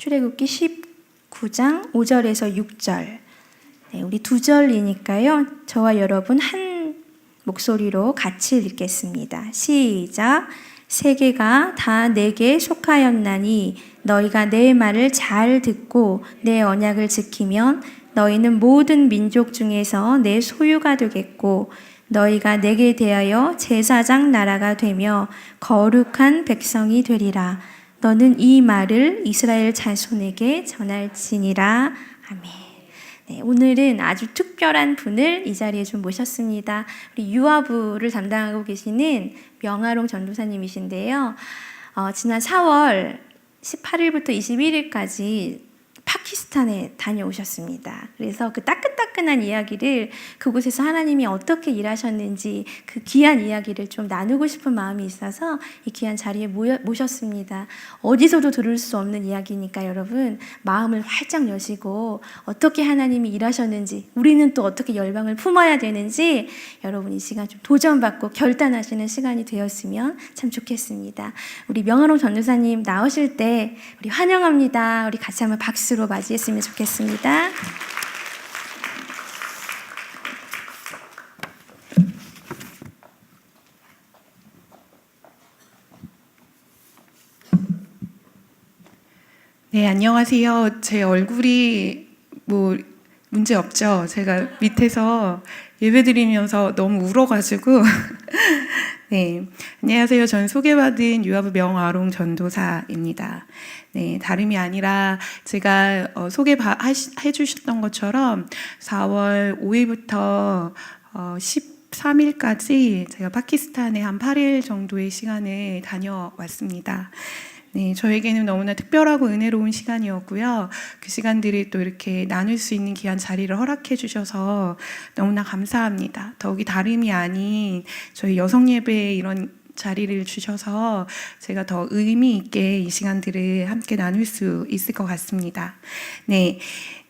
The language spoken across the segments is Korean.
출애굽기 19장 5절에서 6절. 우리 2절이니까요. 저와 여러분 한 목소리로 같이 읽겠습니다. 시작. 세계가 다 내게 속하였나니 너희가 내 말을 잘 듣고 내 언약을 지키면 너희는 모든 민족 중에서 내 소유가 되겠고 너희가 내게 대하여 제사장 나라가 되며 거룩한 백성이 되리라. 너는 이 말을 이스라엘 자손에게 전할지니라. 아멘. 네, 오늘은 아주 특별한 분을 이 자리에 좀 모셨습니다. 우리 유아부를 담당하고 계시는 명아롱 전도사님이신데요. 지난 4월 18일부터 21일까지 파키스탄에 다녀오셨습니다. 그래서 그 따끈따끈한 이야기를 그곳에서 하나님이 어떻게 일하셨는지 그 귀한 이야기를 좀 나누고 싶은 마음이 있어서 이 귀한 자리에 모셨습니다. 어디서도 들을 수 없는 이야기니까 여러분 마음을 활짝 여시고 어떻게 하나님이 일하셨는지 우리는 또 어떻게 열방을 품어야 되는지 여러분 이 시간 좀 도전받고 결단하시는 시간이 되었으면 참 좋겠습니다. 우리 명아롱 전도사님 나오실 때 우리 환영합니다. 우리 같이 한번 박수로 맞이했으면 좋겠습니다. 네, 안녕하세요. 제 얼굴이 문제 없죠? 제가 밑에서 예배드리면서 너무 울어가지고 네, 안녕하세요. 전 소개받은 유아부 명아롱 전도사입니다. 네, 다름이 아니라 제가 소개해 주셨던 것처럼 4월 5일부터 13일까지 제가 파키스탄에 한 8일 정도의 시간을 다녀왔습니다. 네, 저에게는 너무나 특별하고 은혜로운 시간이었고요. 그 시간들을 또 이렇게 나눌 수 있는 귀한 자리를 허락해 주셔서 너무나 감사합니다. 더욱이 다름이 아닌 저희 여성 예배에 이런 자리를 주셔서 제가 더 의미 있게 이 시간들을 함께 나눌 수 있을 것 같습니다.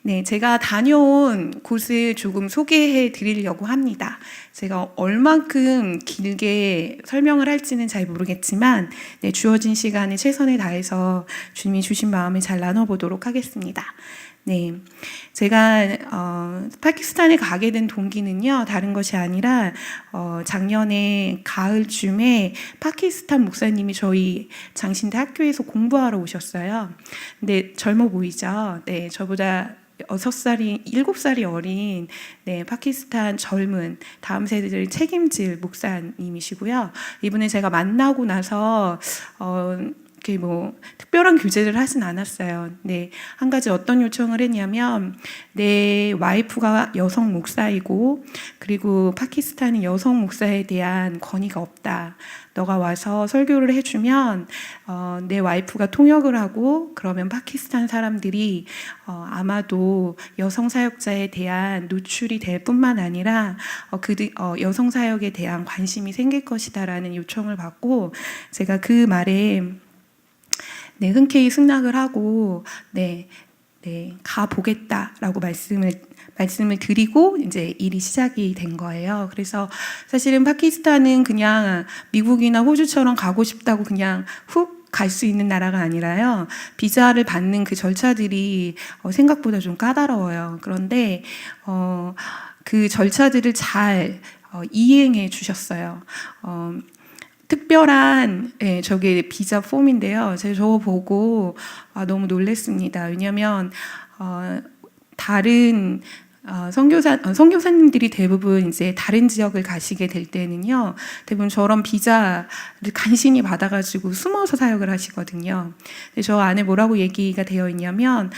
네, 제가 다녀온 곳을 조금 소개해 드리려고 합니다. 제가 얼만큼 길게 설명을 할지는 잘 모르겠지만 주어진 시간에 최선을 다해서 주님이 주신 마음을 잘 나눠보도록 하겠습니다. 네, 제가 파키스탄에 가게 된 동기는요 다른 것이 아니라 작년에 가을쯤에 파키스탄 목사님이 저희 장신대 학교에서 공부하러 오셨어요. 근데 젊어 보이죠? 네, 저보다 6살이 7살이 어린 파키스탄 젊은 다음 세대를 책임질 목사님이시고요. 이분을 제가 만나고 나서 특별한 교제를 하진 않았어요. 네, 한 가지 어떤 요청을 했냐면 내 와이프가 여성 목사이고 그리고 파키스탄은 여성 목사에 대한 권위가 없다. 너가 와서 설교를 해주면 내 와이프가 통역을 하고 그러면 파키스탄 사람들이 아마도 여성 사역자에 대한 노출이 될 뿐만 아니라 여성 사역에 대한 관심이 생길 것이다라는 요청을 받고 제가 그 말에 흔쾌히 승낙을 하고 가보겠다라고 말씀을 드리고 이제 일이 시작이 된 거예요. 그래서 사실은 파키스탄은 그냥 미국이나 호주처럼 가고 싶다고 그냥 훅 갈 수 있는 나라가 아니라요. 비자를 받는 그 절차들이 생각보다 좀 까다로워요. 그런데 그 절차들을 잘 이행해 주셨어요. 특별한 저게 비자 폼인데요. 제가 저거 보고 너무 놀랐습니다. 왜냐하면 다른 선교사님들이 대부분 이제 다른 지역을 가시게 될 때는요, 대부분 저런 비자를 간신히 받아가지고 숨어서 사역을 하시거든요. 근데 저 안에 뭐라고 얘기가 되어 있냐면,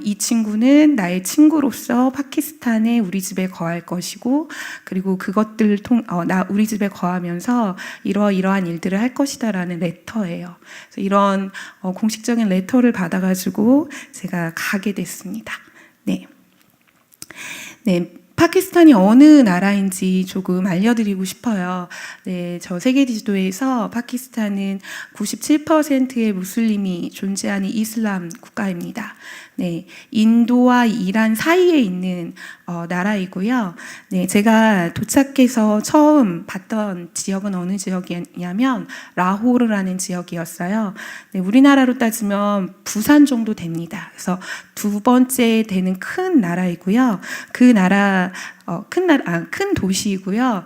이 친구는 나의 친구로서 파키스탄에 우리 집에 거할 것이고, 그리고 그것들을 우리 집에 거하면서 이러한 일들을 할 것이다라는 레터예요. 그래서 이런 공식적인 레터를 받아가지고 제가 가게 됐습니다. 네, 파키스탄이 어느 나라인지 조금 알려드리고 싶어요. 네, 저 세계 지도에서 파키스탄은 97%의 무슬림이 존재하는 이슬람 국가입니다. 네, 인도와 이란 사이에 있는 나라이고요. 네, 제가 도착해서 처음 봤던 지역은 어느 지역이냐면 라호르라는 지역이었어요. 네, 우리나라로 따지면 부산 정도 됩니다. 그래서 두 번째 되는 큰 나라이고요. 그 나라 큰 도시이고요.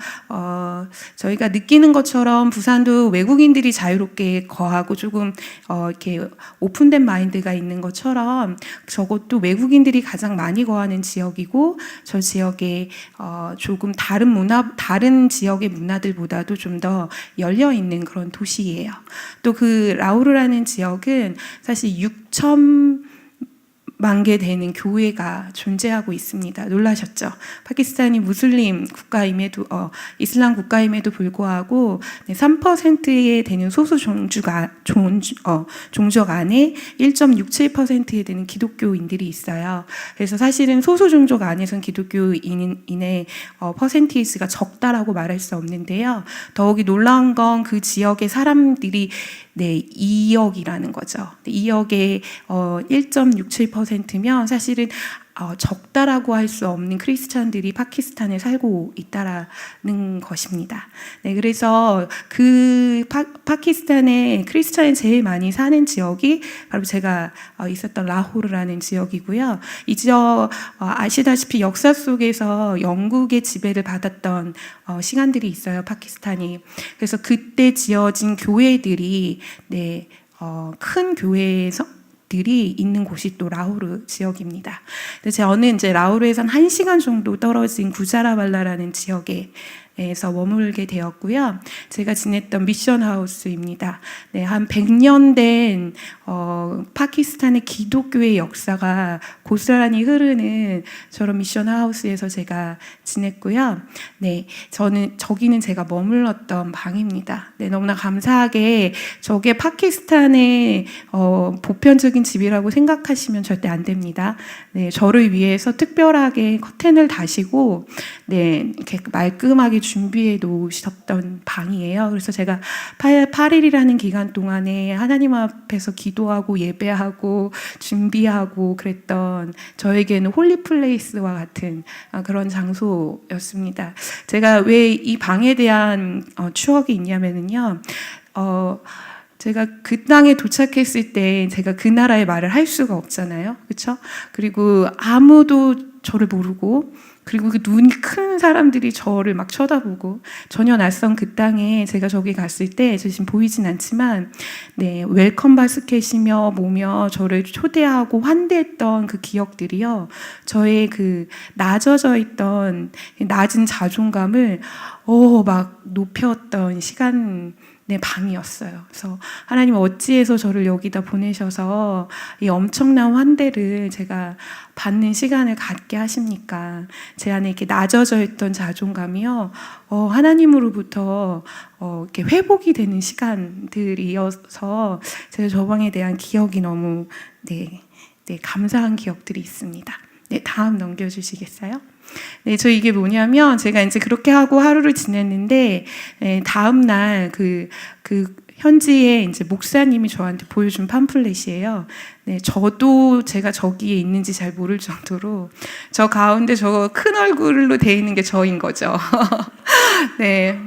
저희가 느끼는 것처럼 부산도 외국인들이 자유롭게 거하고 조금 이렇게 오픈된 마인드가 있는 것처럼 저것도 외국인들이 가장 많이 거하는 지역이고 저 지역에 조금 다른 지역의 문화들보다도 좀 더 열려 있는 그런 도시예요. 또 그 라우르라는 지역은 사실 6천만 개 되는 교회가 존재하고 있습니다. 놀라셨죠? 파키스탄이 무슬림 국가임에도 이슬람 국가임에도 불구하고 3%에 되는 소수 종족 안에 1.67%에 되는 기독교인들이 있어요. 그래서 사실은 소수 종족 안에서는 기독교인의 퍼센티지가 적다라고 말할 수 없는데요. 더욱이 놀라운 건 그 지역의 사람들이 2억이라는 거죠. 2억의 1.67%면 사실은 적다라고 할 수 없는 크리스찬들이 파키스탄에 살고 있다라는 것입니다. 네, 그래서 그 파키스탄에 크리스찬이 제일 많이 사는 지역이 바로 제가 있었던 라호르라는 지역이고요. 이 지역 아시다시피 역사 속에서 영국의 지배를 받았던 시간들이 있어요, 파키스탄이. 그래서 그때 지어진 교회들이 큰 교회에서 들이 있는 곳이 또 라호르 지역입니다. 저는 이제 라호르에서 1시간 정도 떨어진 구자라발라라는 지역에서 머물게 되었고요. 제가 지냈던 미션 하우스입니다. 네, 한 100년 된 파키스탄의 기독교의 역사가 고스란히 흐르는 저런 미션 하우스에서 제가 지냈고요. 네, 저기는 제가 머물렀던 방입니다. 네, 너무나 감사하게 저게 파키스탄의 보편적인 집이라고 생각하시면 절대 안 됩니다. 네, 저를 위해서 특별하게 커튼을 다시고 이렇게 말끔하게 준비해 놓으셨던 방이에요. 그래서 제가 8일이라는 기간 동안에 하나님 앞에서 기도하고 예배하고 준비하고 그랬던 저에게는 홀리 플레이스와 같은 그런 장소였습니다. 제가 왜 이 방에 대한 추억이 있냐면요. 제가 그 땅에 도착했을 때 제가 그 나라의 말을 할 수가 없잖아요. 그렇죠? 그리고 아무도 저를 모르고 그리고 그 눈이 큰 사람들이 저를 막 쳐다보고 전혀 낯선 그 땅에 제가 저기 갔을 때 지금 보이진 않지만 웰컴 바스켓이며 뭐며 저를 초대하고 환대했던 그 기억들이요. 저의 그 낮아져 있던 낮은 자존감을 막 높였던 시간 방이었어요. 그래서 하나님 어찌해서 저를 여기다 보내셔서 이 엄청난 환대를 제가 받는 시간을 갖게 하십니까? 제 안에 이렇게 낮아져 있던 자존감이요, 하나님으로부터 이렇게 회복이 되는 시간들이어서 제가 저 방에 대한 기억이 너무 감사한 기억들이 있습니다. 네, 다음 넘겨주시겠어요? 네, 저 이게 뭐냐면 제가 이제 그렇게 하고 하루를 지냈는데 다음 날 그 현지에 이제 목사님이 저한테 보여준 팜플렛이에요. 네, 저도 제가 저기에 있는지 잘 모를 정도로 저 가운데 저 큰 얼굴로 돼 있는 게 저인 거죠. 네.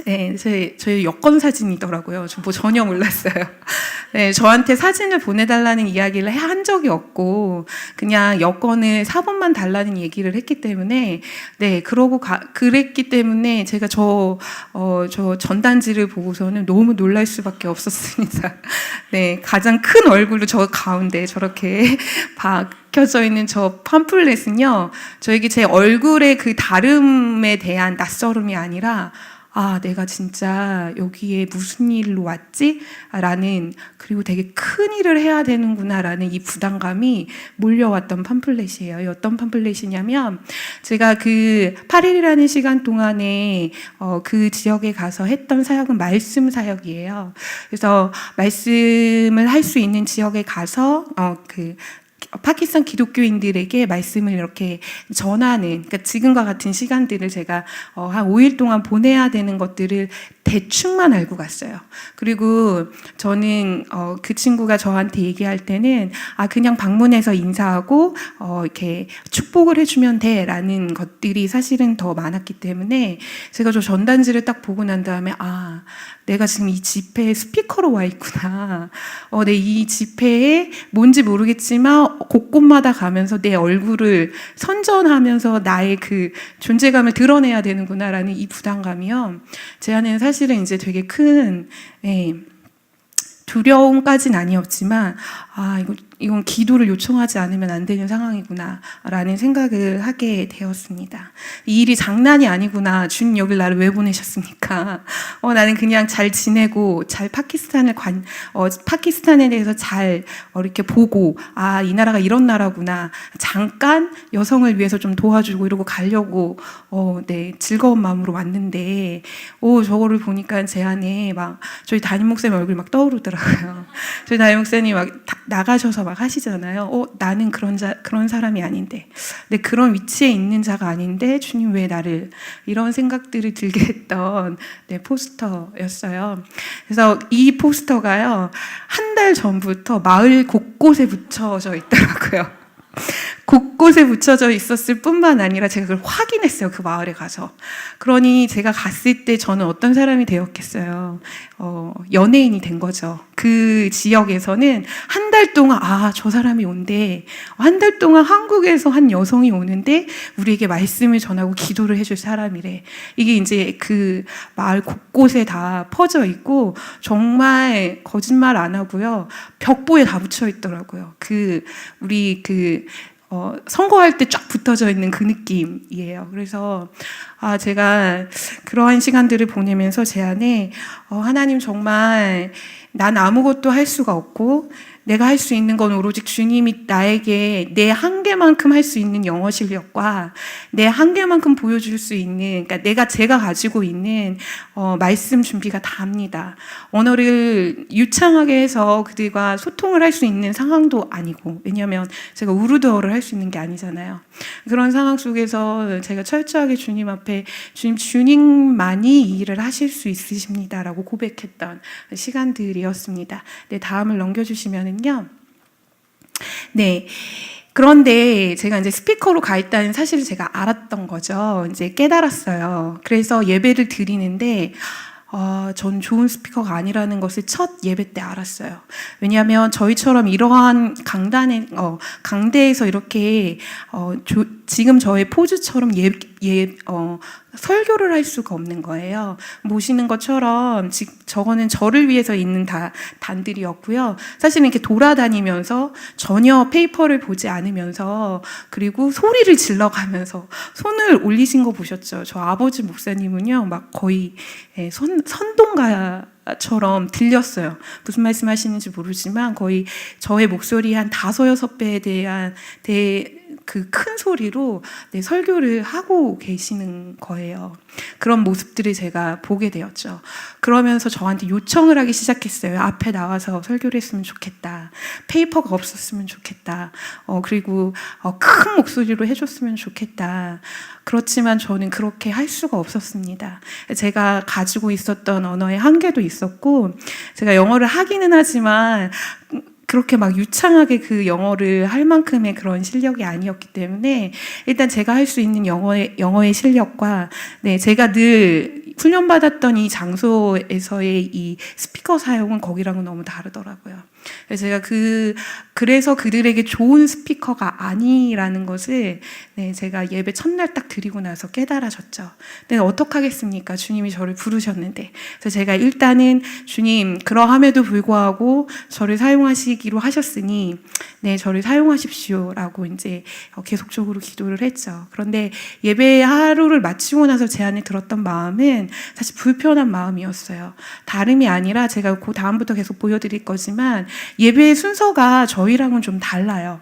네, 저희 여권 사진이더라고요. 저 전혀 몰랐어요. 네, 저한테 사진을 보내달라는 이야기를 한 적이 없고 그냥 여권을 4번만 달라는 얘기를 했기 때문에 그랬기 때문에 제가 저 전단지를 보고서는 너무 놀랄 수밖에 없었습니다. 네, 가장 큰 얼굴로 저 가운데 저렇게 박혀져 있는 저 팜플렛은요, 저에게 제 얼굴의 그 다름에 대한 낯설음이 아니라 내가 진짜 여기에 무슨 일로 왔지? 그리고 되게 큰 일을 해야 되는구나 라는 이 부담감이 몰려왔던 팜플렛이에요. 어떤 팜플렛이냐면 제가 그 8일이라는 시간 동안에 그 지역에 가서 했던 사역은 말씀 사역이에요. 그래서 말씀을 할 수 있는 지역에 가서 파키스탄 기독교인들에게 말씀을 이렇게 전하는, 그러니까 지금과 같은 시간들을 제가 한 5일 동안 보내야 되는 것들을 대충만 알고 갔어요. 그리고 저는 그 친구가 저한테 얘기할 때는 그냥 방문해서 인사하고 이렇게 축복을 해주면 돼라는 것들이 사실은 더 많았기 때문에 제가 저 전단지를 딱 보고 난 다음에 내가 지금 이 집회에 스피커로 와 있구나. 내 이 집회에 뭔지 모르겠지만 곳곳마다 가면서 내 얼굴을 선전하면서 나의 그 존재감을 드러내야 되는구나라는 이 부담감이요. 제 안에는 사실은 이제 되게 큰 두려움까지는 아니었지만 이건 기도를 요청하지 않으면 안 되는 상황이구나라는 생각을 하게 되었습니다. 이 일이 장난이 아니구나. 주님 여길 나를 왜 보내셨습니까? 나는 그냥 잘 지내고 잘 파키스탄에 대해서 잘 이렇게 보고 이 나라가 이런 나라구나. 잠깐 여성을 위해서 좀 도와주고 이러고 가려고 즐거운 마음으로 왔는데 저거를 보니까 제 안에 막 저희 담임 목사님 얼굴이 막 떠오르더라고요. 저희 담임 목사님 막 나가셔서 막 하시잖아요. 나는 그런 사람이 아닌데, 근데 그런 위치에 있는 자가 아닌데 주님 왜 나를, 이런 생각들을 들게 했던 포스터였어요. 그래서 이 포스터가요, 한 달 전부터 마을 곳곳에 붙여져 있더라고요. 곳곳에 붙여져 있었을 뿐만 아니라 제가 그걸 확인했어요. 그 마을에 가서. 그러니 제가 갔을 때 저는 어떤 사람이 되었겠어요. 연예인이 된 거죠. 그 지역에서는 한 달 동안 저 사람이 온대. 한 달 동안 한국에서 한 여성이 오는데 우리에게 말씀을 전하고 기도를 해줄 사람이래. 이게 이제 그 마을 곳곳에 다 퍼져 있고 정말 거짓말 안 하고요. 벽보에 다 붙여 있더라고요. 우리 선거할 때 쫙 붙어져 있는 그 느낌이에요. 그래서 제가 그러한 시간들을 보내면서 제 안에 하나님 정말 난 아무것도 할 수가 없고 내가 할 수 있는 건 오로지 주님이 나에게 내 한계만큼 할 수 있는 영어 실력과 내 한계만큼 보여줄 수 있는, 그러니까 제가 가지고 있는 말씀 준비가 다입니다. 언어를 유창하게 해서 그들과 소통을 할 수 있는 상황도 아니고, 왜냐하면 제가 우르드어를 할 수 있는 게 아니잖아요. 그런 상황 속에서 제가 철저하게 주님 앞에 주님만이 이 일을 하실 수 있으십니다라고 고백했던 시간들이었습니다. 다음을 넘겨주시면은요. 그런데 제가 이제 스피커로 가 있다는 사실을 제가 알았던 거죠. 이제 깨달았어요. 그래서 예배를 드리는데 전 좋은 스피커가 아니라는 것을 첫 예배 때 알았어요. 왜냐하면 저희처럼 이러한 강대에서 이렇게 지금 저의 포즈처럼 설교를 할 수가 없는 거예요. 보시는 것처럼 저거는 저를 위해서 있는 단들이었고요. 사실은 이렇게 돌아다니면서 전혀 페이퍼를 보지 않으면서, 그리고 소리를 질러가면서 손을 올리신 거 보셨죠? 저 아버지 목사님은요, 막 거의 선동가처럼 들렸어요. 무슨 말씀 하시는지 모르지만 거의 저의 목소리 한 5-6배에 대한 그 큰 소리로 설교를 하고 계시는 거예요. 그런 모습들을 제가 보게 되었죠. 그러면서 저한테 요청을 하기 시작했어요. 앞에 나와서 설교를 했으면 좋겠다. 페이퍼가 없었으면 좋겠다. 그리고 큰 목소리로 해줬으면 좋겠다. 그렇지만 저는 그렇게 할 수가 없었습니다. 제가 가지고 있었던 언어의 한계도 있었고, 제가 영어를 하기는 하지만 그렇게 막 유창하게 그 영어를 할 만큼의 그런 실력이 아니었기 때문에 일단 제가 할 수 있는 영어의 실력과 제가 늘 훈련받았던 이 장소에서의 이 스피커 사용은 거기랑은 너무 다르더라고요. 그래서 제가 그래서 그들에게 좋은 스피커가 아니라는 것을 제가 예배 첫날 딱 드리고 나서 깨달아졌죠. 근데 어떡하겠습니까? 주님이 저를 부르셨는데. 그래서 제가 일단은 주님, 그러함에도 불구하고 저를 사용하시기로 하셨으니 저를 사용하십시오라고 이제 계속적으로 기도를 했죠. 그런데 예배 하루를 마치고 나서 제 안에 들었던 마음은 사실 불편한 마음이었어요. 다름이 아니라 제가 그 다음부터 계속 보여드릴 거지만 예배의 순서가 저희랑은 좀 달라요.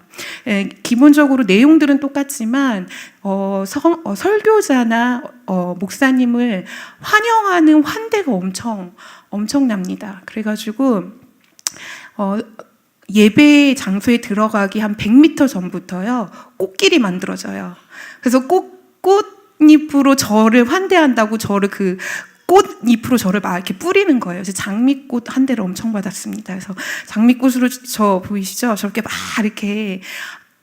기본적으로 내용들은 똑같지만 설교자나 목사님을 환영하는 환대가 엄청납니다. 그래가지고 예배 장소에 들어가기 한 100m 전부터요, 꽃길이 만들어져요. 그래서 꽃잎으로 저를 환대한다고 저를 그 꽃잎으로 저를 막 이렇게 뿌리는 거예요. 그래서 장미꽃 한 대를 엄청 받았습니다. 그래서 장미꽃으로 저 보이시죠? 저렇게 막 이렇게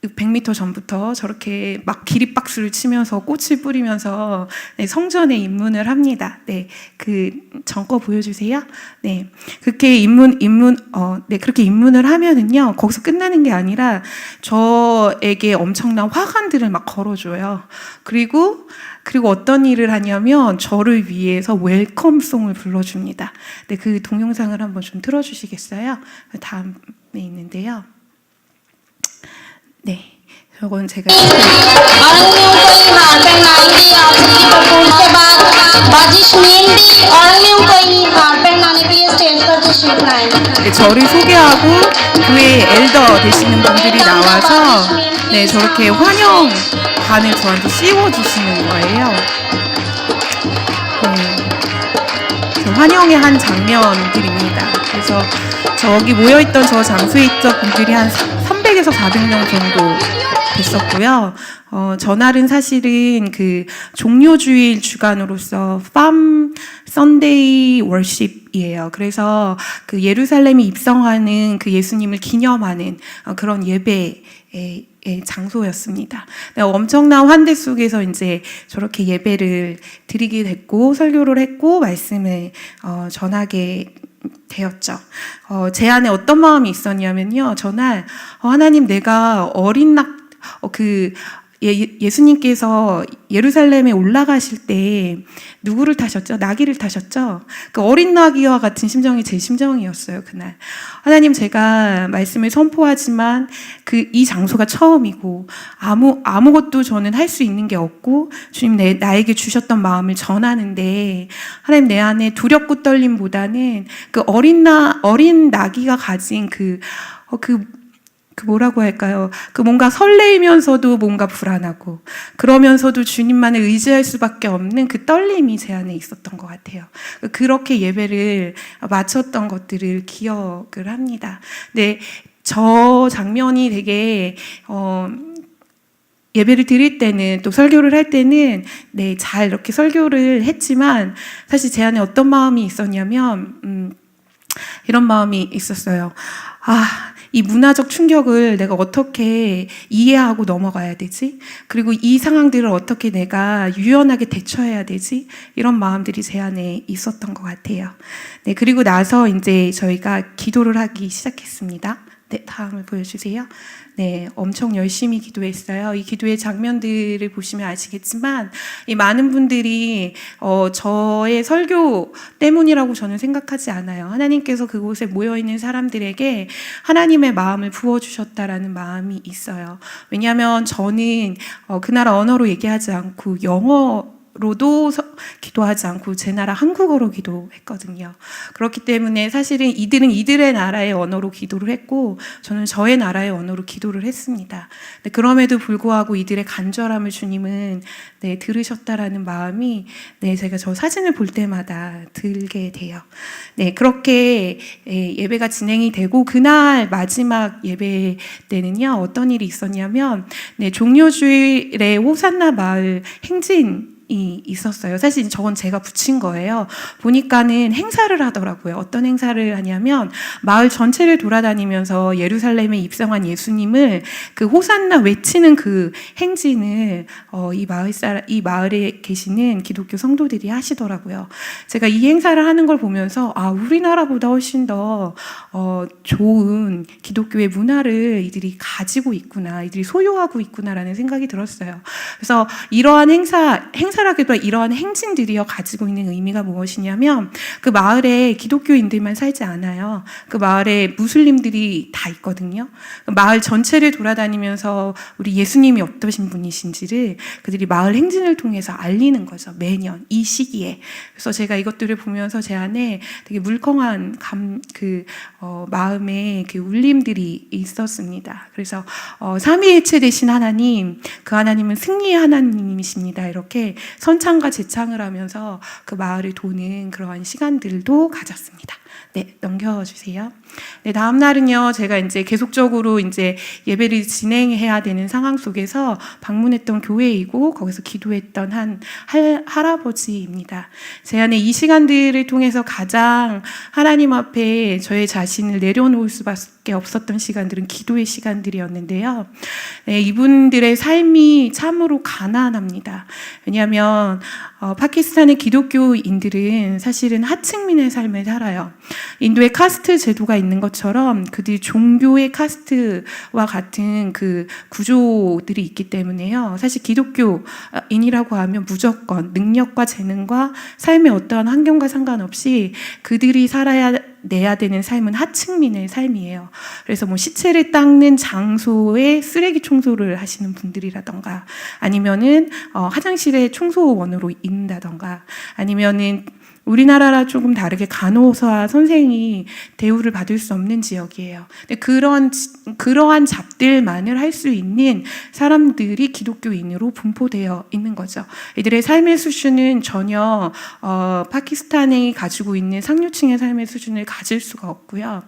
100m 전부터 저렇게 막 기립박수를 치면서 꽃을 뿌리면서 네, 성전에 입문을 합니다. 네, 그 전거 보여주세요. 네, 그렇게 그렇게 입문을 하면은요, 거기서 끝나는 게 아니라 저에게 엄청난 화관들을 막 걸어줘요. 그리고 어떤 일을 하냐면 저를 위해서 웰컴송을 불러줍니다. 네, 그 동영상을 한번 좀 틀어주시겠어요? 다음에 있는데요. 네, 저건 제가 और न्यू कोई हार पहनाएंगे आप सबकी परफॉर्मेंस के बाद बाजिश मेहंदी और न्यू कोई हार पहनाने के लिए स्टेज पर तशरीफ लाएं। 네, 저를 소개하고 교회 엘더 되시는 분들이 나와서 네, 저렇게 환영관을 저한테 씌워주시는 거예요. 네, 환영의 한 장면들입니다. 그래서 저기 모여있던 저 장소에 있던 분들이 한 300에서 400명 정도 됐었고요. 전날은 사실은 그 종료주일 주간으로서 팜 선데이 월십이에요. 그래서 그 예루살렘에 입성하는 그 예수님을 기념하는 그런 예배의 장소였습니다. 엄청난 환대 속에서 이제 저렇게 예배를 드리게 됐고, 설교를 했고, 말씀을 전하게 되었죠. 제 안에 어떤 마음이 있었냐면요, 전날 하나님, 내가 예수님께서 예루살렘에 올라가실 때 누구를 타셨죠? 나귀를 타셨죠? 그 어린 나귀와 같은 심정이 제 심정이었어요, 그날. 하나님, 제가 말씀을 선포하지만 이 장소가 처음이고 아무것도 저는 할 수 있는 게 없고, 주님 나에게 주셨던 마음을 전하는데, 하나님, 내 안에 두렵고 떨림보다는 그 어린 나귀가 가진 뭐라고 할까요? 뭔가 설레이면서도 뭔가 불안하고, 그러면서도 주님만을 의지할 수밖에 없는 그 떨림이 제 안에 있었던 것 같아요. 그렇게 예배를 마쳤던 것들을 기억을 합니다. 네, 저 장면이 되게, 예배를 드릴 때는, 또 설교를 할 때는, 네, 잘 이렇게 설교를 했지만, 사실 제 안에 어떤 마음이 있었냐면, 이런 마음이 있었어요. 이 문화적 충격을 내가 어떻게 이해하고 넘어가야 되지? 그리고 이 상황들을 어떻게 내가 유연하게 대처해야 되지? 이런 마음들이 제 안에 있었던 것 같아요. 네, 그리고 나서 이제 저희가 기도를 하기 시작했습니다. 네, 다음을 보여주세요. 네, 엄청 열심히 기도했어요. 이 기도의 장면들을 보시면 아시겠지만, 이 많은 분들이 저의 설교 때문이라고 저는 생각하지 않아요. 하나님께서 그곳에 모여있는 사람들에게 하나님의 마음을 부어주셨다라는 마음이 있어요. 왜냐하면 저는 그 나라 언어로 얘기하지 않고 영어로도 기도하지 않고 제 나라 한국어로 기도했거든요. 그렇기 때문에 사실은 이들은 이들의 나라의 언어로 기도를 했고, 저는 저의 나라의 언어로 기도를 했습니다. 그럼에도 불구하고 이들의 간절함을 주님은 네, 들으셨다라는 마음이 네, 제가 저 사진을 볼 때마다 들게 돼요. 네, 그렇게 예배가 진행이 되고, 그날 마지막 예배 때는요, 어떤 일이 있었냐면, 네, 종료주일에 호산나 마을 행진이 있었어요. 사실 저건 제가 붙인 거예요. 보니까는 행사를 하더라고요. 어떤 행사를 하냐면, 마을 전체를 돌아다니면서 예루살렘에 입성한 예수님을 그 호산나 외치는 그 행진을 이 마을에 계시는 기독교 성도들이 하시더라고요. 제가 이 행사를 하는 걸 보면서 우리나라보다 훨씬 더 좋은 기독교의 문화를 이들이 가지고 있구나, 이들이 소유하고 있구나라는 생각이 들었어요. 그래서 이러한 행사라기보다 이러한 행진들이요 가지고 있는 의미가 무엇이냐면, 그 마을에 기독교인들만 살지 않아요. 그 마을에 무슬림들이 다 있거든요. 마을 전체를 돌아다니면서 우리 예수님이 어떠신 분이신지를 그들이 마을 행진을 통해서 알리는 거죠. 매년 이 시기에. 그래서 제가 이것들을 보면서 제 안에 되게 물컹한 마음에 그 울림들이 있었습니다. 그래서 삼위일체 되신 하나님, 그 하나님은 승리의 하나님이십니다. 이렇게 선창과 제창을 하면서 그 마을을 도는 그러한 시간들도 가졌습니다. 네, 넘겨주세요. 네, 다음 날은요, 제가 이제 계속적으로 이제 예배를 진행해야 되는 상황 속에서 방문했던 교회이고, 거기서 기도했던 한 할아버지입니다. 제 안에 이 시간들을 통해서 가장 하나님 앞에 저의 자신을 내려놓을 수밖에 없었던 시간들은 기도의 시간들이었는데요. 네, 이분들의 삶이 참으로 가난합니다. 왜냐하면 파키스탄의 기독교인들은 사실은 하층민의 삶을 살아요. 인도에 카스트 제도가 있는 것처럼 그들이 종교의 카스트와 같은 그 구조들이 있기 때문에요. 사실 기독교인이라고 하면 무조건 능력과 재능과 삶의 어떠한 환경과 상관없이 그들이 내야 되는 삶은 하층민의 삶이에요. 그래서 뭐 시체를 닦는 장소에 쓰레기 청소를 하시는 분들이라던가, 아니면은 화장실에 청소원으로 있는다던가, 아니면은 우리나라랑 조금 다르게 간호사 선생이 대우를 받을 수 없는 지역이에요. 근데 그러한 잡들만을 할 수 있는 사람들이 기독교인으로 분포되어 있는 거죠. 이들의 삶의 수준은 전혀 파키스탄이 가지고 있는 상류층의 삶의 수준을 가질 수가 없고요.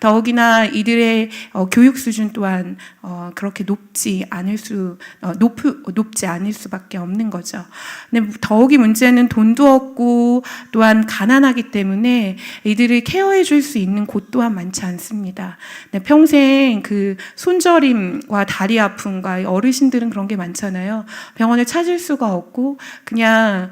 더욱이나 이들의 교육 수준 또한 그렇게 높지 않을 수밖에 없는 거죠. 근데 더욱이 문제는 돈도 없고 또한 가난하기 때문에 이들을 케어해 줄 수 있는 곳 또한 많지 않습니다. 평생 그 손저림과 다리 아픔과 어르신들은 그런 게 많잖아요. 병원을 찾을 수가 없고 그냥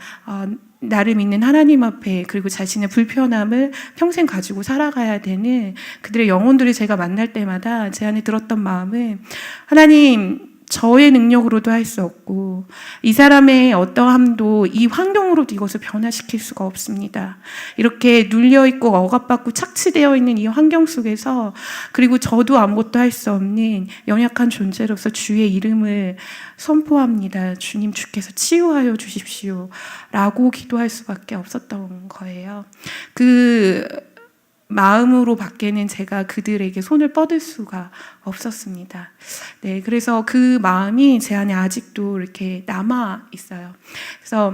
나를 믿는 하나님 앞에, 그리고 자신의 불편함을 평생 가지고 살아가야 되는 그들의 영혼들을 제가 만날 때마다 제 안에 들었던 마음은, 하나님, 저의 능력으로도 할 수 없고 이 사람의 어떠함도 이 환경으로도 이것을 변화시킬 수가 없습니다. 이렇게 눌려있고 억압받고 착취되어 있는 이 환경 속에서, 그리고 저도 아무것도 할 수 없는 연약한 존재로서 주의 이름을 선포합니다. 주님, 주께서 치유하여 주십시오 라고 기도할 수밖에 없었던 거예요. 그 마음으로 밖에는 제가 그들에게 손을 뻗을 수가 없었습니다. 네, 그래서 그 마음이 제 안에 아직도 이렇게 남아 있어요. 그래서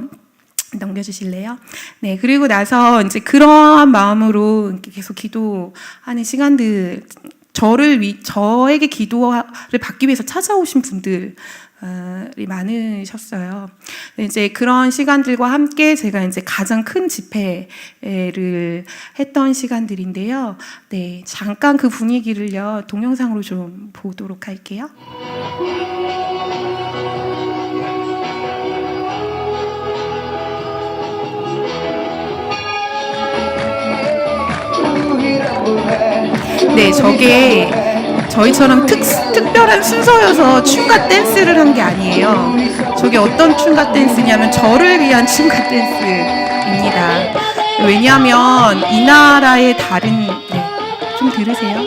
넘겨주실래요? 네, 그리고 나서 이제 그러한 마음으로 계속 기도하는 시간들, 저에게 기도를 받기 위해서 찾아오신 분들이 많으셨어요. 이제 그런 시간들과 함께 제가 이제 가장 큰 집회를 했던 시간들인데요. 네, 잠깐 그 분위기를요, 동영상으로 좀 보도록 할게요. 네, 저게 저희처럼 특별한 순서여서 춤과 댄스를 한 게 아니에요. 저게 어떤 춤과 댄스냐면 저를 위한 춤과 댄스입니다. 왜냐하면 이 나라의 다른, 좀 들으세요.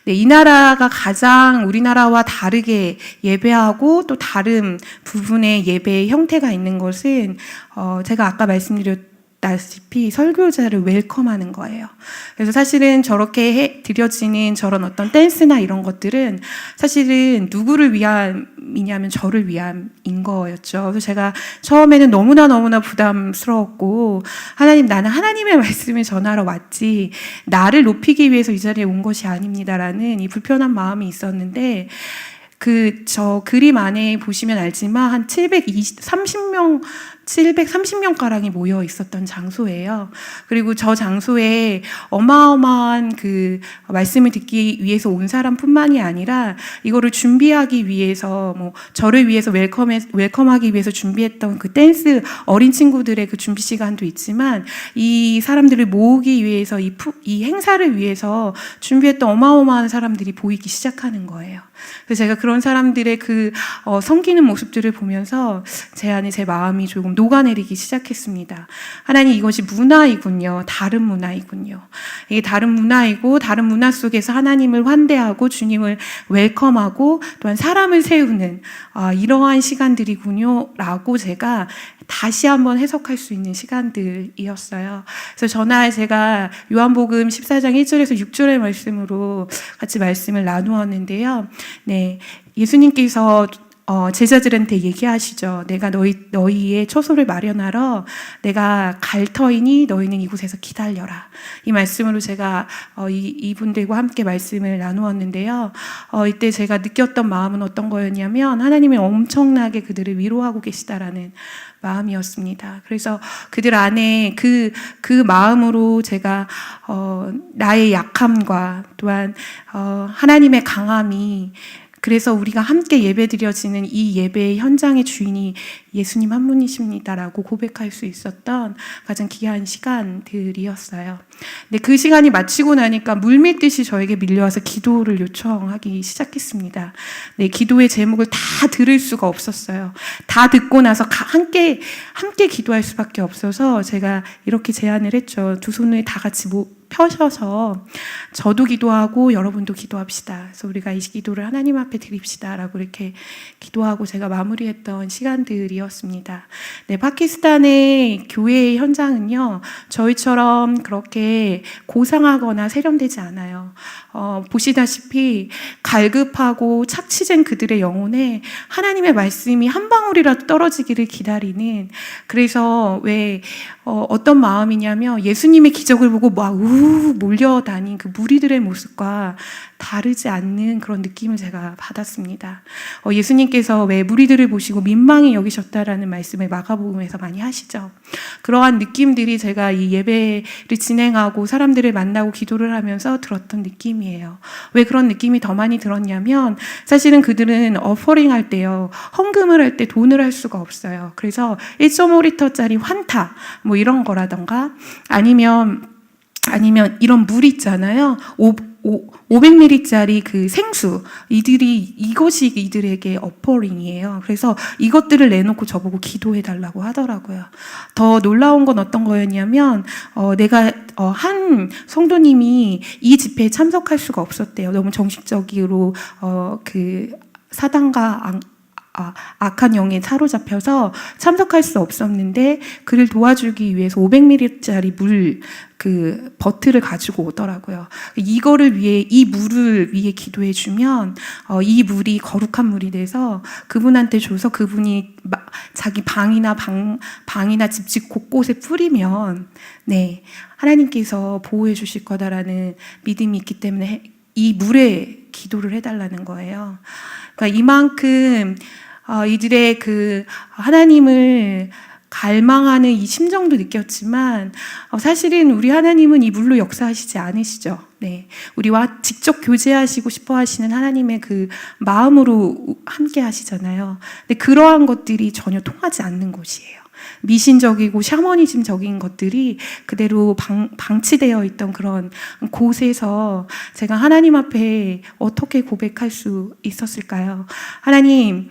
네, 이 나라가 가장 우리나라와 다르게 예배하고 또 다른 부분의 예배의 형태가 있는 것은 제가 아까 말씀드렸다시피 설교자를 웰컴하는 거예요. 그래서 사실은 저렇게 드려지는 저런 어떤 댄스나 이런 것들은 사실은 누구를 위함이냐면 저를 위함인 거였죠. 그래서 제가 처음에는 너무나 부담스러웠고, 하나님, 나는 하나님의 말씀을 전하러 왔지 나를 높이기 위해서 이 자리에 온 것이 아닙니다라는 이 불편한 마음이 있었는데, 저 그림 안에 보시면 알지만 한 730명가량이 모여 있었던 장소예요. 그리고 저 장소에 어마어마한 그 말씀을 듣기 위해서 온 사람뿐만이 아니라 이거를 준비하기 위해서, 저를 위해서 웰컴하기 위해서 준비했던 그 댄스 어린 친구들의 그 준비 시간도 있지만, 이 사람들을 모으기 위해서 이 행사를 위해서 준비했던 어마어마한 사람들이 보이기 시작하는 거예요. 그래서 제가 그런 사람들의 그 섬기는 모습들을 보면서 제 안에 제 마음이 조금 녹아내리기 시작했습니다. 하나님, 이것이 문화이군요. 다른 문화이군요. 이게 다른 문화이고 다른 문화 속에서 하나님을 환대하고 주님을 웰컴하고 또한 사람을 세우는 이러한 시간들이군요 라고 제가 다시 한번 해석할 수 있는 시간들이었어요. 그래서 전날 제가 요한복음 14장 1절에서 6절의 말씀으로 같이 말씀을 나누었는데요. 네, 예수님께서 제자들한테 얘기하시죠. 내가 너희의 처소를 마련하러 내가 갈 터이니 너희는 이곳에서 기다려라. 이 말씀으로 제가 이분들과 함께 말씀을 나누었는데요. 이때 제가 느꼈던 마음은 어떤 거였냐면 하나님이 엄청나게 그들을 위로하고 계시다라는 마음이었습니다. 그래서 그들 안에 그 마음으로 제가 나의 약함과 또한 하나님의 강함이, 그래서 우리가 함께 예배드려지는 이 예배의 현장의 주인이 예수님 한 분이십니다라고 고백할 수 있었던 가장 귀한 시간들이었어요. 근데 그 시간이 마치고 나니까 물밀듯이 저에게 밀려와서 기도를 요청하기 시작했습니다. 네, 기도의 제목을 다 들을 수가 없었어요. 다 듣고 나서 함께 기도할 수밖에 없어서 제가 이렇게 제안을 했죠. 두 손을 다 같이 펴셔서 저도 기도하고 여러분도 기도합시다. 그래서 우리가 이 기도를 하나님 앞에 드립시다라고 이렇게 기도하고 제가 마무리했던 시간들이었습니다. 네, 파키스탄의 교회의 현장은요, 저희처럼 그렇게 고상하거나 세련되지 않아요. 보시다시피 갈급하고 착취된 그들의 영혼에 하나님의 말씀이 한 방울이라도 떨어지기를 기다리는, 그래서 왜 어떤 마음이냐면 예수님의 기적을 보고 막 몰려다닌 그 무리들의 모습과 다르지 않는 그런 느낌을 제가 받았습니다. 예수님께서 왜 무리들을 보시고 민망히 여기셨다라는 말씀을 마가복음에서 많이 하시죠. 그러한 느낌들이 제가 이 예배를 진행하고 사람들을 만나고 기도를 하면서 들었던 느낌이에요. 왜 그런 느낌이 더 많이 들었냐면 사실은 그들은 어퍼링 할 때요, 헌금을 할 때 돈을 할 수가 없어요. 그래서 1.5리터짜리 환타 뭐 이런 거라던가 아니면 이런 물 있잖아요. 500ml짜리 그 생수, 이것이 이들에게 어퍼링이에요. 그래서 이것들을 내놓고 저보고 기도해달라고 하더라고요. 더 놀라운 건 어떤 거였냐면, 한 성도님이 이 집회에 참석할 수가 없었대요. 너무 정식적으로, 사단과 악한 영에 사로잡혀서 참석할 수 없었는데 그를 도와주기 위해서 500ml짜리 물 버틀을 가지고 오더라고요. 이거를 위해, 이 물을 위해 기도해 주면 이 물이 거룩한 물이 돼서 그분한테 줘서 그분이 자기 방이나 집집 곳곳에 뿌리면 네, 하나님께서 보호해 주실 거다라는 믿음이 있기 때문에 이 물에 기도를 해달라는 거예요. 그러니까 이만큼 이들의 하나님을 갈망하는 이 심정도 느꼈지만 사실은 우리 하나님은 이 물로 역사하시지 않으시죠. 네, 우리와 직접 교제하시고 싶어 하시는 하나님의 그 마음으로 함께 하시잖아요. 근데 그러한 것들이 전혀 통하지 않는 곳이에요. 미신적이고 샤머니즘적인 것들이 그대로 방치되어 있던 그런 곳에서 제가 하나님 앞에 어떻게 고백할 수 있었을까요? 하나님,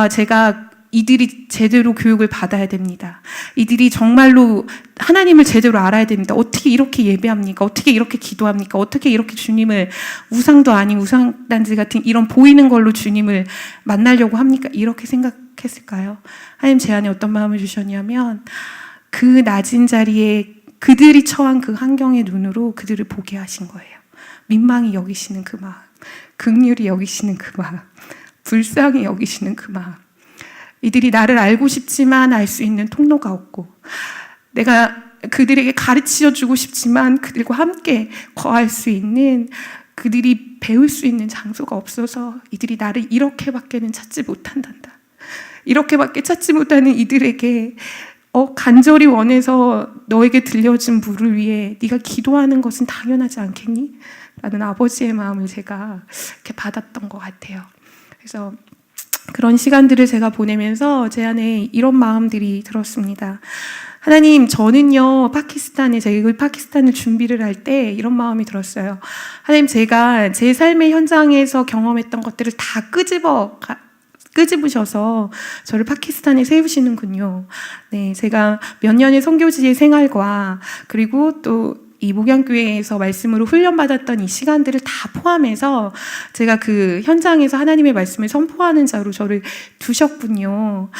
제가 이들이 제대로 교육을 받아야 됩니다. 이들이 정말로 하나님을 제대로 알아야 됩니다. 어떻게 이렇게 예배합니까? 어떻게 이렇게 기도합니까? 어떻게 이렇게 주님을 우상도 아닌 우상단지 같은 이런 보이는 걸로 주님을 만나려고 합니까? 이렇게 생각했을까요? 하나님 제 안에 어떤 마음을 주셨냐면 그 낮은 자리에 그들이 처한 그 환경의 눈으로 그들을 보게 하신 거예요. 민망히 여기시는 그 마음, 긍휼히 여기시는 그 마음, 불쌍히 여기시는 그 마음. 이들이 나를 알고 싶지만 알 수 있는 통로가 없고, 내가 그들에게 가르쳐 주고 싶지만 그들과 함께 거할 수 있는, 그들이 배울 수 있는 장소가 없어서 이들이 나를 이렇게밖에는 찾지 못한단다. 이렇게밖에 찾지 못하는 이들에게 간절히 원해서 너에게 들려준 물을 위해 네가 기도하는 것은 당연하지 않겠니? 라는 아버지의 마음을 제가 이렇게 받았던 것 같아요. 그래서 그런 시간들을 제가 보내면서 제 안에 이런 마음들이 들었습니다. 하나님, 저는요, 제가 파키스탄을 준비를 할 때 이런 마음이 들었어요. 하나님, 제가 제 삶의 현장에서 경험했던 것들을 다 끄집으셔서 저를 파키스탄에 세우시는군요. 네, 제가 몇 년의 선교지의 생활과 그리고 또 이 목양교회에서 말씀으로 훈련받았던 이 시간들을 다 포함해서 제가 그 현장에서 하나님의 말씀을 선포하는 자로 저를 두셨군요.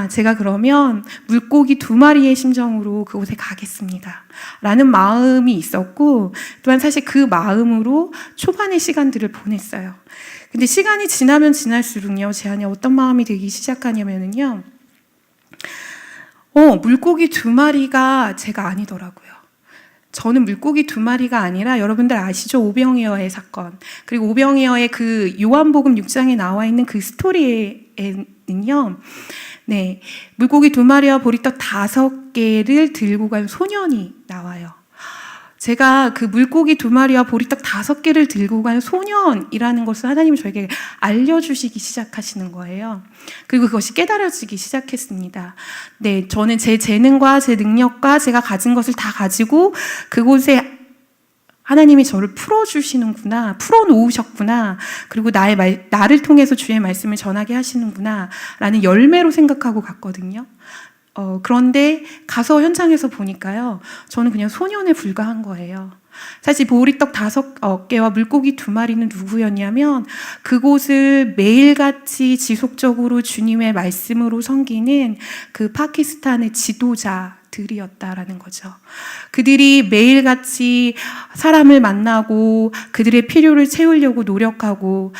제가 그러면 물고기 2마리의 심정으로 그곳에 가겠습니다. 라는 마음이 있었고, 또한 사실 그 마음으로 초반의 시간들을 보냈어요. 근데 시간이 지나면 지날수록요, 제 안에 어떤 마음이 들기 시작하냐면은요, 물고기 2마리가 제가 아니더라고요. 저는 물고기 2마리가 아니라, 여러분들 아시죠? 오병이어의 사건. 그리고 오병이어의 그 요한복음 6장에 나와 있는 그 스토리에는요, 네, 물고기 2마리와 보리떡 5개를 들고 간 소년이 나와요. 제가 그 물고기 2마리와 보리떡 5개를 들고 간 소년이라는 것을 하나님이 저에게 알려주시기 시작하시는 거예요. 그리고 그것이 깨달아지기 시작했습니다. 네, 저는 제 재능과 제 능력과 제가 가진 것을 다 가지고 그곳에 하나님이 저를 풀어주시는구나, 풀어놓으셨구나, 그리고 나를 통해서 주의 말씀을 전하게 하시는구나 라는 열매로 생각하고 갔거든요. 그런데 가서 현장에서 보니까요, 저는 그냥 소년에 불과한 거예요. 사실 보리떡 5개와 물고기 2마리는 누구였냐면, 그곳을 매일같이 지속적으로 주님의 말씀으로 섬기는 그 파키스탄의 지도자들이었다라는 거죠. 그들이 매일같이 사람을 만나고 그들의 필요를 채우려고 노력하고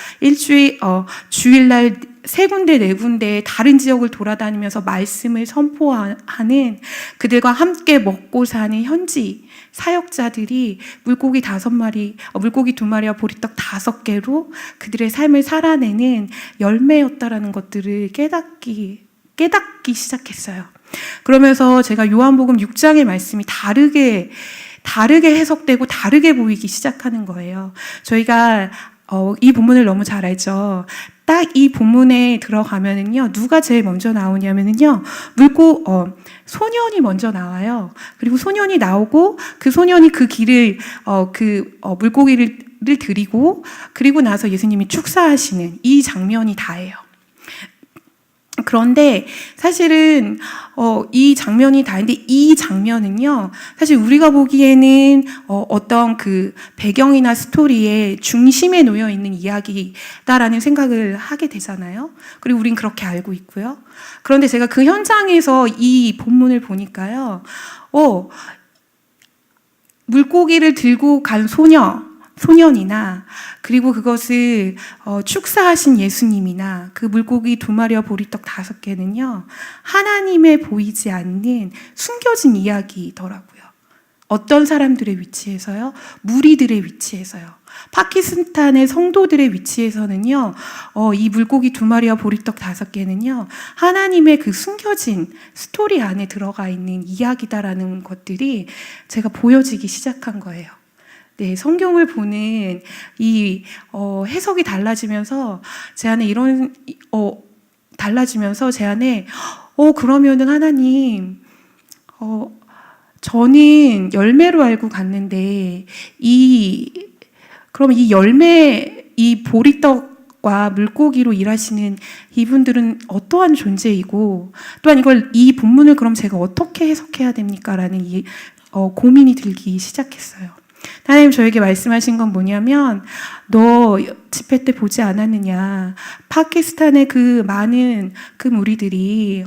주일날 3군데, 4군데 다른 지역을 돌아다니면서 말씀을 선포하는, 그들과 함께 먹고 사는 현지 사역자들이 물고기 2마리와 보리떡 5개로 그들의 삶을 살아내는 열매였다라는 것들을 깨닫기 시작했어요. 그러면서 제가 요한복음 6장의 말씀이 다르게 해석되고 다르게 보이기 시작하는 거예요. 저희가 이 본문을 너무 잘 알죠. 딱 이 본문에 들어가면은요, 누가 제일 먼저 나오냐면은요, 소년이 먼저 나와요. 그리고 소년이 나오고, 그 소년이 그 길을, 물고기를 드리고, 그리고 나서 예수님이 축사하시는 이 장면이 다예요. 그런데 사실은 이 장면이 다인데, 이 장면은요, 사실 우리가 보기에는 어떤 그 배경이나 스토리의 중심에 놓여 있는 이야기다라는 생각을 하게 되잖아요. 그리고 우린 그렇게 알고 있고요. 그런데 제가 그 현장에서 이 본문을 보니까요, 물고기를 들고 간 소년이나, 그리고 그것을 축사하신 예수님이나, 그 물고기 2마리와 보리떡 5개는요, 하나님의 보이지 않는 숨겨진 이야기더라고요. 어떤 사람들의 위치에서요? 무리들의 위치에서요. 파키스탄의 성도들의 위치에서는요, 이 물고기 2마리와 보리떡 5개는요, 하나님의 그 숨겨진 스토리 안에 들어가 있는 이야기다라는 것들이 제가 보여지기 시작한 거예요. 네, 성경을 보는 이 해석이 달라지면서 제 안에 달라지면서 제 안에 그러면은 하나님, 저는 열매로 알고 갔는데 그럼 이 열매, 이 보리떡과 물고기로 일하시는 이분들은 어떠한 존재이고, 또한 이 본문을 그럼 제가 어떻게 해석해야 됩니까? 라는 고민이 들기 시작했어요. 하나님 저에게 말씀하신 건 뭐냐면, 너 집회 때 보지 않았느냐, 파키스탄의 그 많은 그 무리들이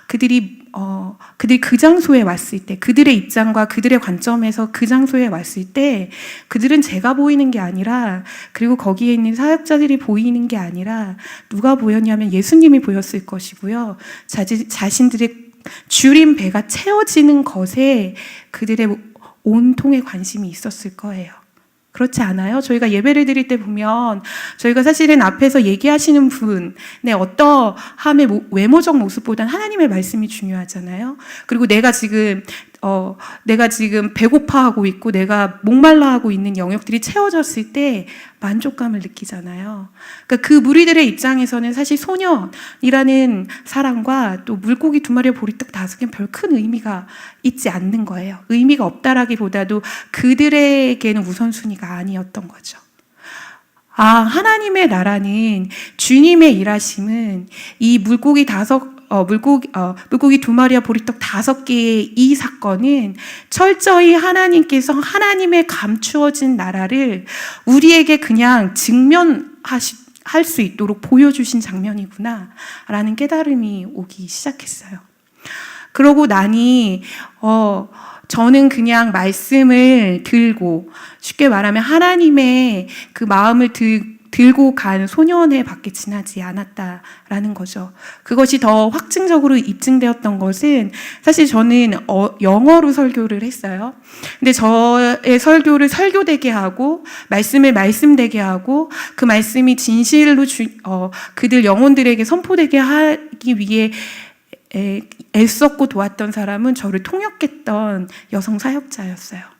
그들이 그 장소에 왔을 때, 그들의 입장과 그들의 관점에서 그 장소에 왔을 때, 그들은 제가 보이는 게 아니라, 그리고 거기에 있는 사역자들이 보이는 게 아니라, 누가 보였냐면 예수님이 보였을 것이고요. 자신들의 줄인 배가 채워지는 것에 그들의 온통의 관심이 있었을 거예요. 그렇지 않아요? 저희가 예배를 드릴 때 보면, 저희가 사실은 앞에서 얘기하시는 분의 어떠함의 외모적 모습보다는 하나님의 말씀이 중요하잖아요. 그리고 내가 지금 배고파하고 있고 내가 목말라하고 있는 영역들이 채워졌을 때 만족감을 느끼잖아요. 그러니까 그 무리들의 입장에서는 사실 소년이라는 사람과 또 물고기 2마리와 보리떡 5개는 별 큰 의미가 있지 않는 거예요. 의미가 없다라기보다도 그들에게는 우선순위가 아니었던 거죠. 하나님의 나라는, 주님의 일하심은 이 물고기 2마리와 보리떡 5개의 이 사건은 철저히 하나님께서 하나님의 감추어진 나라를 우리에게 그냥 할 수 있도록 보여주신 장면이구나 라는 깨달음이 오기 시작했어요. 그러고 나니 저는 그냥 말씀을 들고, 쉽게 말하면 하나님의 그 마음을 들고 간 소년에 밖에 지나지 않았다라는 거죠. 그것이 더 확증적으로 입증되었던 것은 사실 저는 영어로 설교를 했어요. 근데 저의 설교를 설교되게 하고 말씀을 말씀되게 하고 그 말씀이 진실로 그들 영혼들에게 선포되게 하기 위해 애썼고 도왔던 사람은 저를 통역했던 여성 사역자였어요.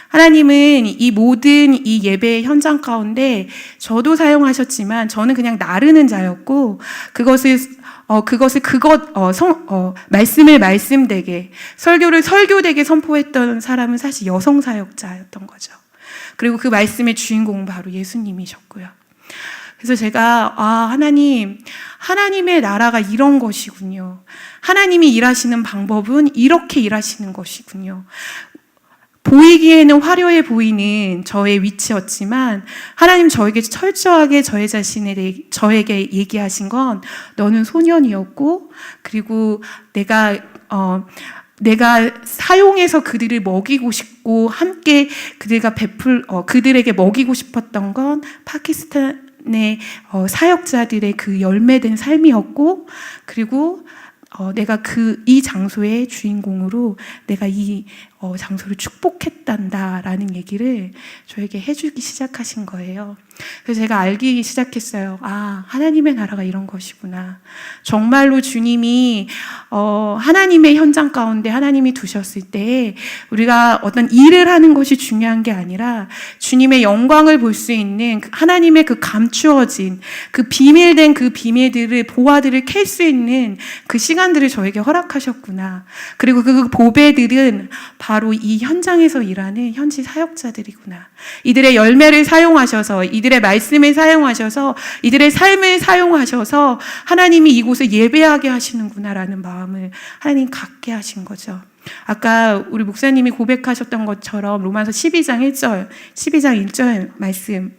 하나님은 이 모든 이 예배 현장 가운데 저도 사용하셨지만 저는 그냥 나르는 자였고 말씀을 말씀되게 설교를 설교되게 선포했던 사람은 사실 여성 사역자였던 거죠. 그리고 그 말씀의 주인공은 바로 예수님이셨고요. 그래서 제가 하나님의 나라가 이런 것이군요. 하나님이 일하시는 방법은 이렇게 일하시는 것이군요. 보이기에는 화려해 보이는 저의 위치였지만 하나님 저에게 철저하게 저에게 얘기하신 건 너는 소년이었고 그리고 내가 사용해서 그들을 먹이고 싶고 함께 그들에게 먹이고 싶었던 건 파키스탄의 사역자들의 그 열매된 삶이었고 그리고 내가 이 장소의 주인공으로 내가 이 장소를 축복했단다라는 얘기를 저에게 해주기 시작하신 거예요. 그래서 제가 알기 시작했어요. 하나님의 나라가 이런 것이구나. 정말로 주님이 하나님의 현장 가운데 하나님이 두셨을 때 우리가 어떤 일을 하는 것이 중요한 게 아니라 주님의 영광을 볼 수 있는 하나님의 그 감추어진 그 비밀된 그 비밀들을 보화들을 캘 수 있는 그 시간들을 저에게 허락하셨구나. 그리고 그 보배들은 바로 이 현장에서 일하는 현지 사역자들이구나. 이들의 열매를 사용하셔서 이들의 말씀을 사용하셔서 이들의 삶을 사용하셔서 하나님이 이곳을 예배하게 하시는구나라는 마음을 하나님 갖게 하신 거죠. 아까 우리 목사님이 고백하셨던 것처럼 로마서 12장 1절 말씀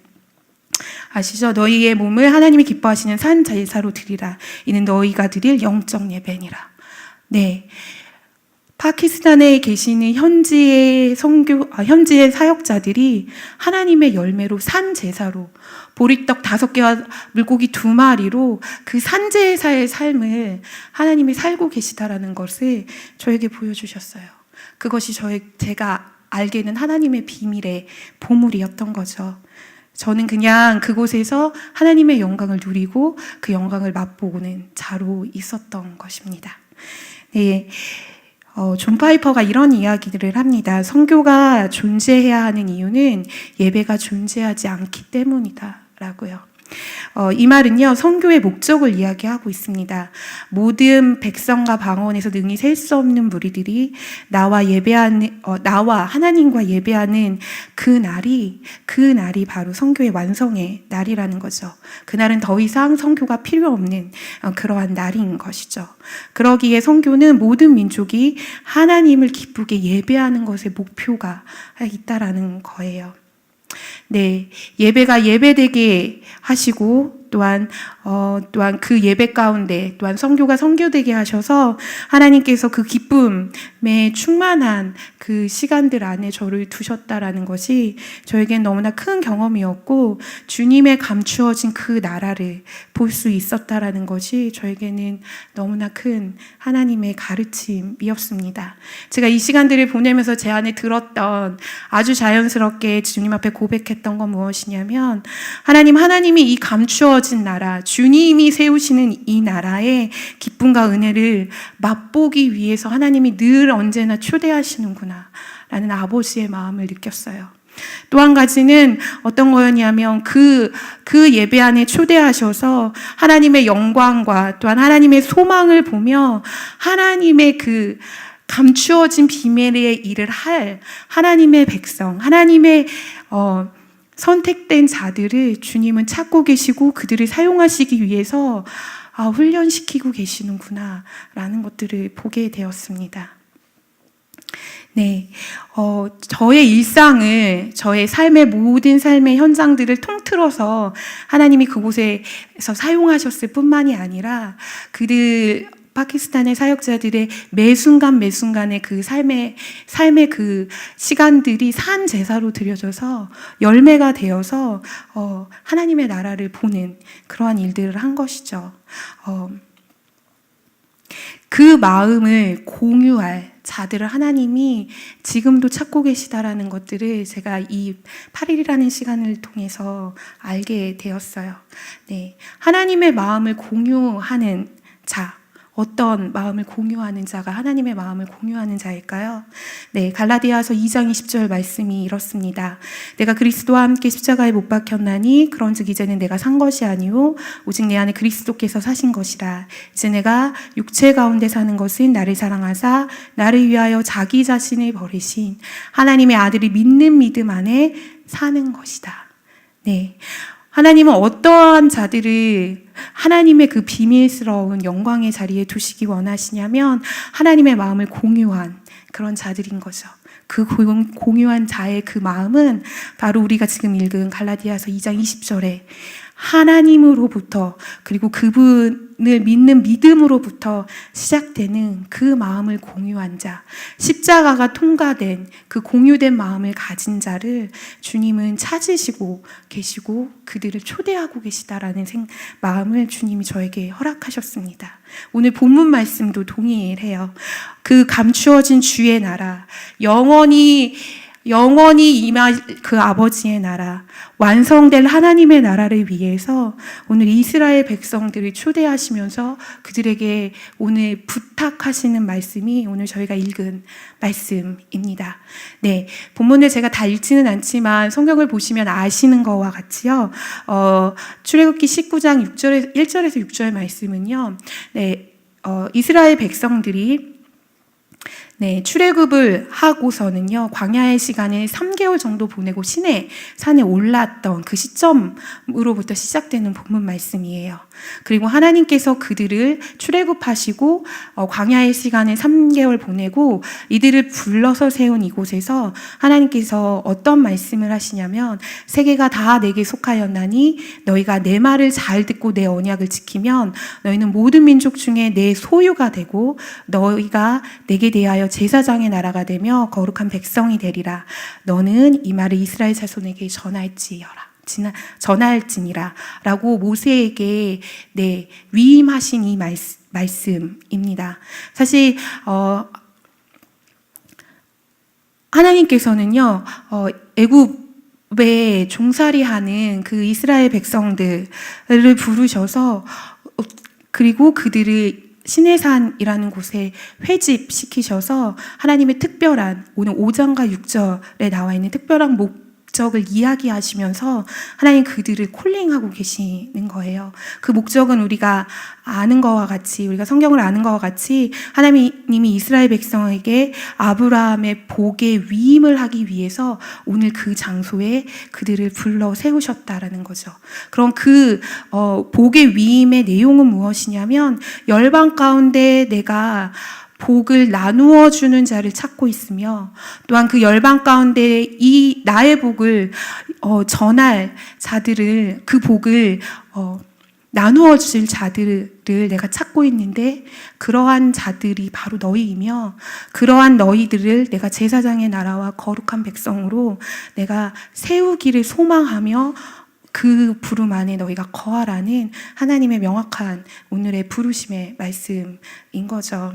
아시죠? 너희의 몸을 하나님이 기뻐하시는 산 제사로 드리라. 이는 너희가 드릴 영적 예배니라. 네. 파키스탄에 계시는 현지의 사역자들이 하나님의 열매로 산 제사로 보리떡 5개와 물고기 2마리로 그 산 제사의 삶을 하나님이 살고 계시다라는 것을 저에게 보여주셨어요. 그것이 제가 알게는 하나님의 비밀의 보물이었던 거죠. 저는 그냥 그곳에서 하나님의 영광을 누리고 그 영광을 맛보고는 자로 있었던 것입니다. 네. 존 파이퍼가 이런 이야기들을 합니다. 선교가 존재해야 하는 이유는 예배가 존재하지 않기 때문이다 라고요. 이 말은요, 선교의 목적을 이야기하고 있습니다. 모든 백성과 방언에서 능히 셀 수 없는 무리들이 나와 하나님과 예배하는 그 날이 바로 선교의 완성의 날이라는 거죠. 그날은 더 이상 선교가 필요 없는 그러한 날인 것이죠. 그러기에 선교는 모든 민족이 하나님을 기쁘게 예배하는 것의 목표가 있다라는 거예요. 네, 예배가 예배되게 하시고 또한 그 예배 가운데 또한 선교가 선교되게 하셔서 하나님께서 그 기쁨에 충만한 그 시간들 안에 저를 두셨다라는 것이 저에겐 너무나 큰 경험이었고 주님의 감추어진 그 나라를 볼 수 있었다라는 것이 저에게는 너무나 큰 하나님의 가르침이었습니다. 제가 이 시간들을 보내면서 제 안에 들었던 아주 자연스럽게 주님 앞에 고백했던 건 무엇이냐면 하나님이 이 감추어진 나라, 주님이 세우시는 이 나라의 기쁨과 은혜를 맛보기 위해서 하나님이 늘 언제나 초대하시는구나 라는 아버지의 마음을 느꼈어요. 또 한 가지는 어떤 거였냐면 그 예배 안에 초대하셔서 하나님의 영광과 또한 하나님의 소망을 보며 하나님의 그 감추어진 비밀의 일을 할 하나님의 백성, 하나님의 선택된 자들을 주님은 찾고 계시고 그들을 사용하시기 위해서 훈련시키고 계시는구나 라는 것들을 보게 되었습니다. 네, 저의 일상을, 저의 모든 삶의 현장들을 통틀어서 하나님이 그곳에서 사용하셨을 뿐만이 아니라 그들 파키스탄의 사역자들의 매 순간 매 순간의 그 삶의 그 시간들이 산 제사로 드려져서 열매가 되어서 하나님의 나라를 보는 그러한 일들을 한 것이죠. 그 마음을 공유할 자들을 하나님이 지금도 찾고 계시다라는 것들을 제가 이 8일이라는 시간을 통해서 알게 되었어요. 네, 하나님의 마음을 공유하는 자, 어떤 마음을 공유하는 자가 하나님의 마음을 공유하는 자일까요? 네, 갈라디아서 2장 20절 말씀이 이렇습니다. 내가 그리스도와 함께 십자가에 못 박혔나니 그런즉 이제는 내가 산 것이 아니요 오직 내 안에 그리스도께서 사신 것이라. 이제 내가 육체 가운데 사는 것은 나를 사랑하사 나를 위하여 자기 자신을 버리신 하나님의 아들이 믿는 믿음 안에 사는 것이다. 네, 하나님은 어떠한 자들을 하나님의 그 비밀스러운 영광의 자리에 두시기 원하시냐면 하나님의 마음을 공유한 그런 자들인 거죠. 그 공유한 자의 그 마음은 바로 우리가 지금 읽은 갈라디아서 2장 20절에 하나님으로부터 그리고 그분을 믿는 믿음으로부터 시작되는 그 마음을 공유한 자, 십자가가 통과된 그 공유된 마음을 가진 자를 주님은 찾으시고 계시고 그들을 초대하고 계시다라는 마음을 주님이 저에게 허락하셨습니다. 오늘 본문 말씀도 동일해요. 그 감추어진 주의 나라, 영원히 임할 그 아버지의 나라, 완성될 하나님의 나라를 위해서 오늘 이스라엘 백성들을 초대하시면서 그들에게 오늘 부탁하시는 말씀이 오늘 저희가 읽은 말씀입니다. 네, 본문을 제가 다 읽지는 않지만 성경을 보시면 아시는 것과 같이요. 출애굽기 19장 1절에서 6절 말씀은요. 네, 이스라엘 백성들이 출애굽을 하고서는요, 광야의 시간을 3개월 정도 보내고 시내 산에 올랐던 그 시점으로부터 시작되는 본문 말씀이에요. 그리고 하나님께서 그들을 출애굽하시고 광야의 시간을 3개월 보내고 이들을 불러서 세운 이곳에서 하나님께서 어떤 말씀을 하시냐면 세계가 다 내게 속하였나니 너희가 내 말을 잘 듣고 내 언약을 지키면 너희는 모든 민족 중에 내 소유가 되고 너희가 내게 대하여 제사장의 나라가 되며 거룩한 백성이 되리라. 너는 이 말을 이스라엘 자손에게 전할지니라 라고 모세에게 위임하신 이 말씀입니다. 사실 하나님께서는요 애굽에 종살이하는 그 이스라엘 백성들을 부르셔서 그리고 그들을 시내산이라는 곳에 회집시키셔서 하나님의 특별한 오늘 5장과 6절에 나와 있는 특별한 목적을 이야기하시면서 하나님 그들을 콜링하고 계시는 거예요. 그 목적은 우리가 아는 것과 같이 우리가 성경을 아는 것과 같이 하나님이 이스라엘 백성에게 아브라함의 복에 위임을 하기 위해서 오늘 그 장소에 그들을 불러 세우셨다라는 거죠. 그럼 그 복의 위임의 내용은 무엇이냐면 열방 가운데 내가 복을 나누어 주는 자를 찾고 있으며 또한 그 열방 가운데 이 나의 복을 전할 자들을 그 복을 나누어 주실 자들을 내가 찾고 있는데 그러한 자들이 바로 너희이며 그러한 너희들을 내가 제사장의 나라와 거룩한 백성으로 내가 세우기를 소망하며 그 부름 안에 너희가 거하라는 하나님의 명확한 오늘의 부르심의 말씀인 거죠.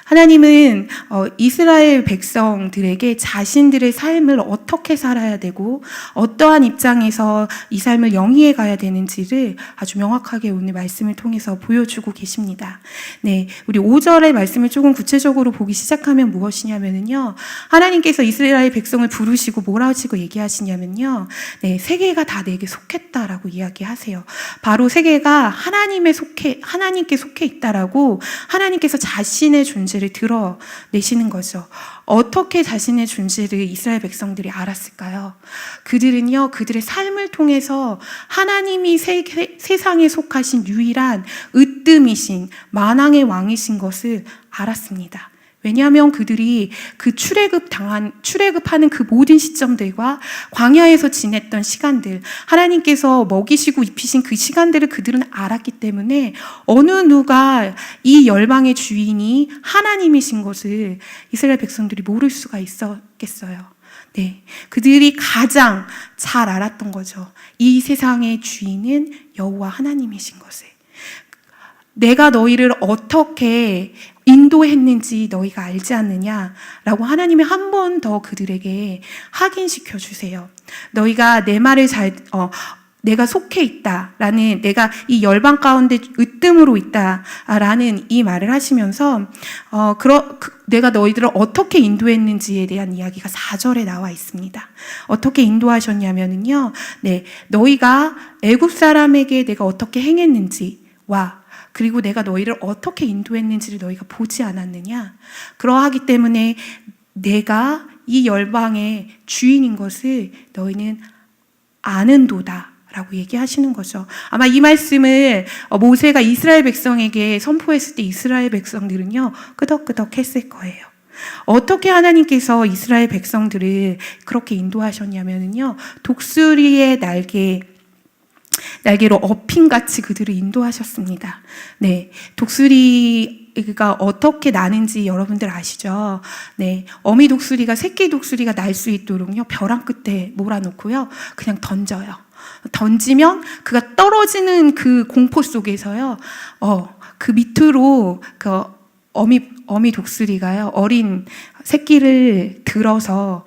하나님은 이스라엘 백성들에게 자신들의 삶을 어떻게 살아야 되고 어떠한 입장에서 이 삶을 영위해 가야 되는지를 아주 명확하게 오늘 말씀을 통해서 보여주고 계십니다. 네, 우리 5절의 말씀을 조금 구체적으로 보기 시작하면 무엇이냐면요, 하나님께서 이스라엘 백성을 부르시고 뭐라 하시고 얘기하시냐면요, 네, 세계가 다 내게 속했다라고 이야기하세요. 바로 세계가 하나님께 속해 있다라고 하나님께서 자신의 존재를 드러내시는 거죠. 어떻게 자신의 존재를 이스라엘 백성들이 알았을까요? 그들은요, 그들의 삶을 통해서 하나님이 세상에 속하신 유일한 으뜸이신 만왕의 왕이신 것을 알았습니다. 왜냐하면 그들이 그 출애굽하는 그 모든 시점들과 광야에서 지냈던 시간들, 하나님께서 먹이시고 입히신 그 시간들을 그들은 알았기 때문에 어느 누가 이 열방의 주인이 하나님이신 것을 이스라엘 백성들이 모를 수가 있었겠어요. 네, 그들이 가장 잘 알았던 거죠. 이 세상의 주인은 여호와 하나님이신 것을. 내가 너희를 어떻게 인도했는지 너희가 알지 않느냐라고 하나님이 한 번 더 그들에게 확인시켜 주세요. 너희가 내 말을 내가 속해 있다라는, 내가 이 열방 가운데 으뜸으로 있다라는 이 말을 하시면서 내가 너희들을 어떻게 인도했는지에 대한 이야기가 4절에 나와 있습니다. 어떻게 인도하셨냐면은요, 네, 너희가 애굽 사람에게 내가 어떻게 행했는지와 그리고 내가 너희를 어떻게 인도했는지를 너희가 보지 않았느냐? 그러하기 때문에 내가 이 열방의 주인인 것을 너희는 아는도다 라고 얘기하시는 거죠. 아마 이 말씀을 모세가 이스라엘 백성에게 선포했을 때 이스라엘 백성들은요, 끄덕끄덕 했을 거예요. 어떻게 하나님께서 이스라엘 백성들을 그렇게 인도하셨냐면요, 독수리의 날개로 어핀같이 그들을 인도하셨습니다. 네, 독수리가 어떻게 나는지 여러분들 아시죠? 네, 어미 독수리가 새끼 독수리가 날 수 있도록요, 벼랑 끝에 몰아놓고요, 그냥 던져요. 던지면 그가 떨어지는 그 공포 속에서요, 그 밑으로 그 어미 독수리가요, 어린 새끼를 들어서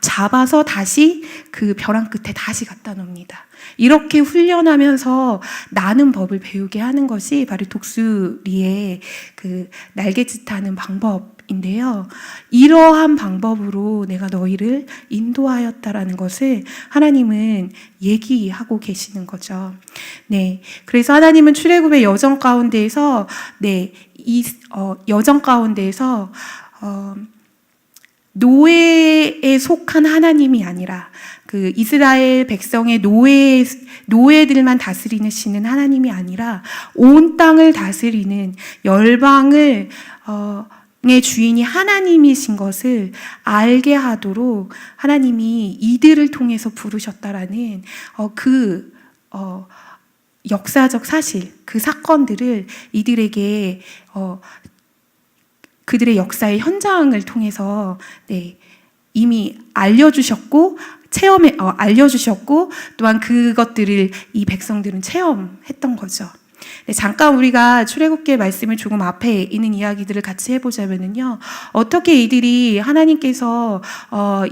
잡아서 다시 그 벼랑 끝에 다시 갖다 놓습니다. 이렇게 훈련하면서 나는 법을 배우게 하는 것이 바로 독수리의 그 날개짓하는 방법인데요. 이러한 방법으로 내가 너희를 인도하였다라는 것을 하나님은 얘기하고 계시는 거죠. 네, 그래서 하나님은 출애굽의 여정 가운데에서 여정 가운데에서 노예에 속한 하나님이 아니라 그 이스라엘 백성의 노예들만 다스리시는 하나님이 아니라 온 땅을 다스리는 열방을 의 주인이 하나님이신 것을 알게 하도록 하나님이 이들을 통해서 부르셨다라는 역사적 사실, 그 사건들을 이들에게 그들의 역사의 현장을 통해서 이미 알려주셨고 알려주셨고 또한 그것들을 이 백성들은 체험했던 거죠. 네, 잠깐 우리가 출애굽기의 말씀을 조금 앞에 있는 이야기들을 같이 해보자면요, 어떻게 이들이 하나님께서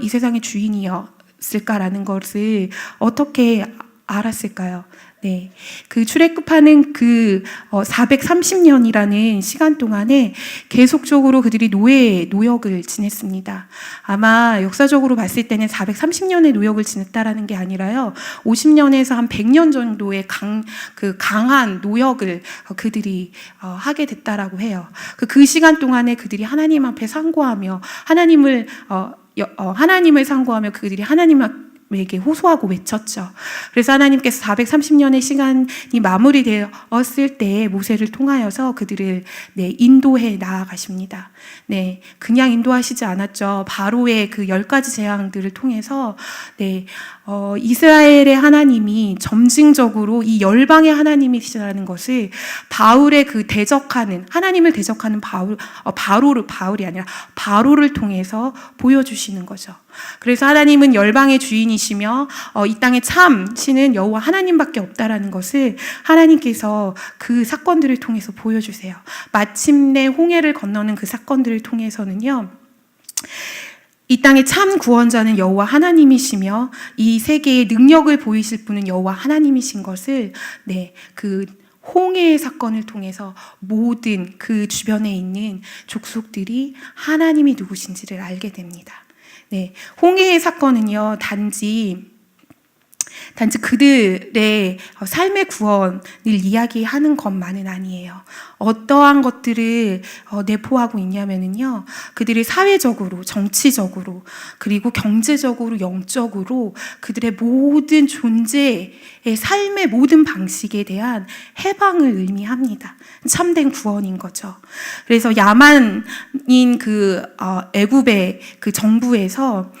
이 세상의 주인이었을까라는 것을 어떻게 알았을까요? 네, 그 출애굽하는 그 430년이라는 시간 동안에 계속적으로 그들이 노역을 지냈습니다. 아마 역사적으로 봤을 때는 430년의 노역을 지냈다라는 게 아니라요, 50년에서 한 100년 정도의 강한 노역을 그들이 하게 됐다라고 해요. 그 시간 동안에 그들이 하나님 앞에 상고하며 하나님을 상고하며 그들이 하나님에게 호소하고 외쳤죠. 그래서 하나님께서 430년의 시간이 마무리되었을 때 모세를 통하여서 그들을 인도해 나아가십니다. 네, 그냥 인도하시지 않았죠. 바로의 그 10가지 재앙들을 통해서 이스라엘의 하나님이 점증적으로 이 열방의 하나님이시라는 것을 바울의 그 하나님을 대적하는 바울이 아니라 바로를 통해서 보여주시는 거죠. 그래서 하나님은 열방의 주인이시며 이 땅에 참 신은 여호와 하나님밖에 없다라는 것을 하나님께서 그 사건들을 통해서 보여주세요. 마침내 홍해를 건너는 그 사건들을 통해서는요, 이 땅의 참 구원자는 여호와 하나님이시며 이 세계에 능력을 보이실 분은 여호와 하나님이신 것을 그 홍해의 사건을 통해서 모든 그 주변에 있는 족속들이 하나님이 누구신지를 알게 됩니다. 네, 홍해의 사건은요, 단지 단지 그들의 삶의 구원을 이야기하는 것만은 아니에요. 어떠한 것들을 내포하고 있냐면요, 그들이 사회적으로, 정치적으로, 그리고 경제적으로, 영적으로 그들의 모든 존재의 삶의 모든 방식에 대한 해방을 의미합니다. 참된 구원인 거죠. 그래서 야만인 애굽의 그 정부에서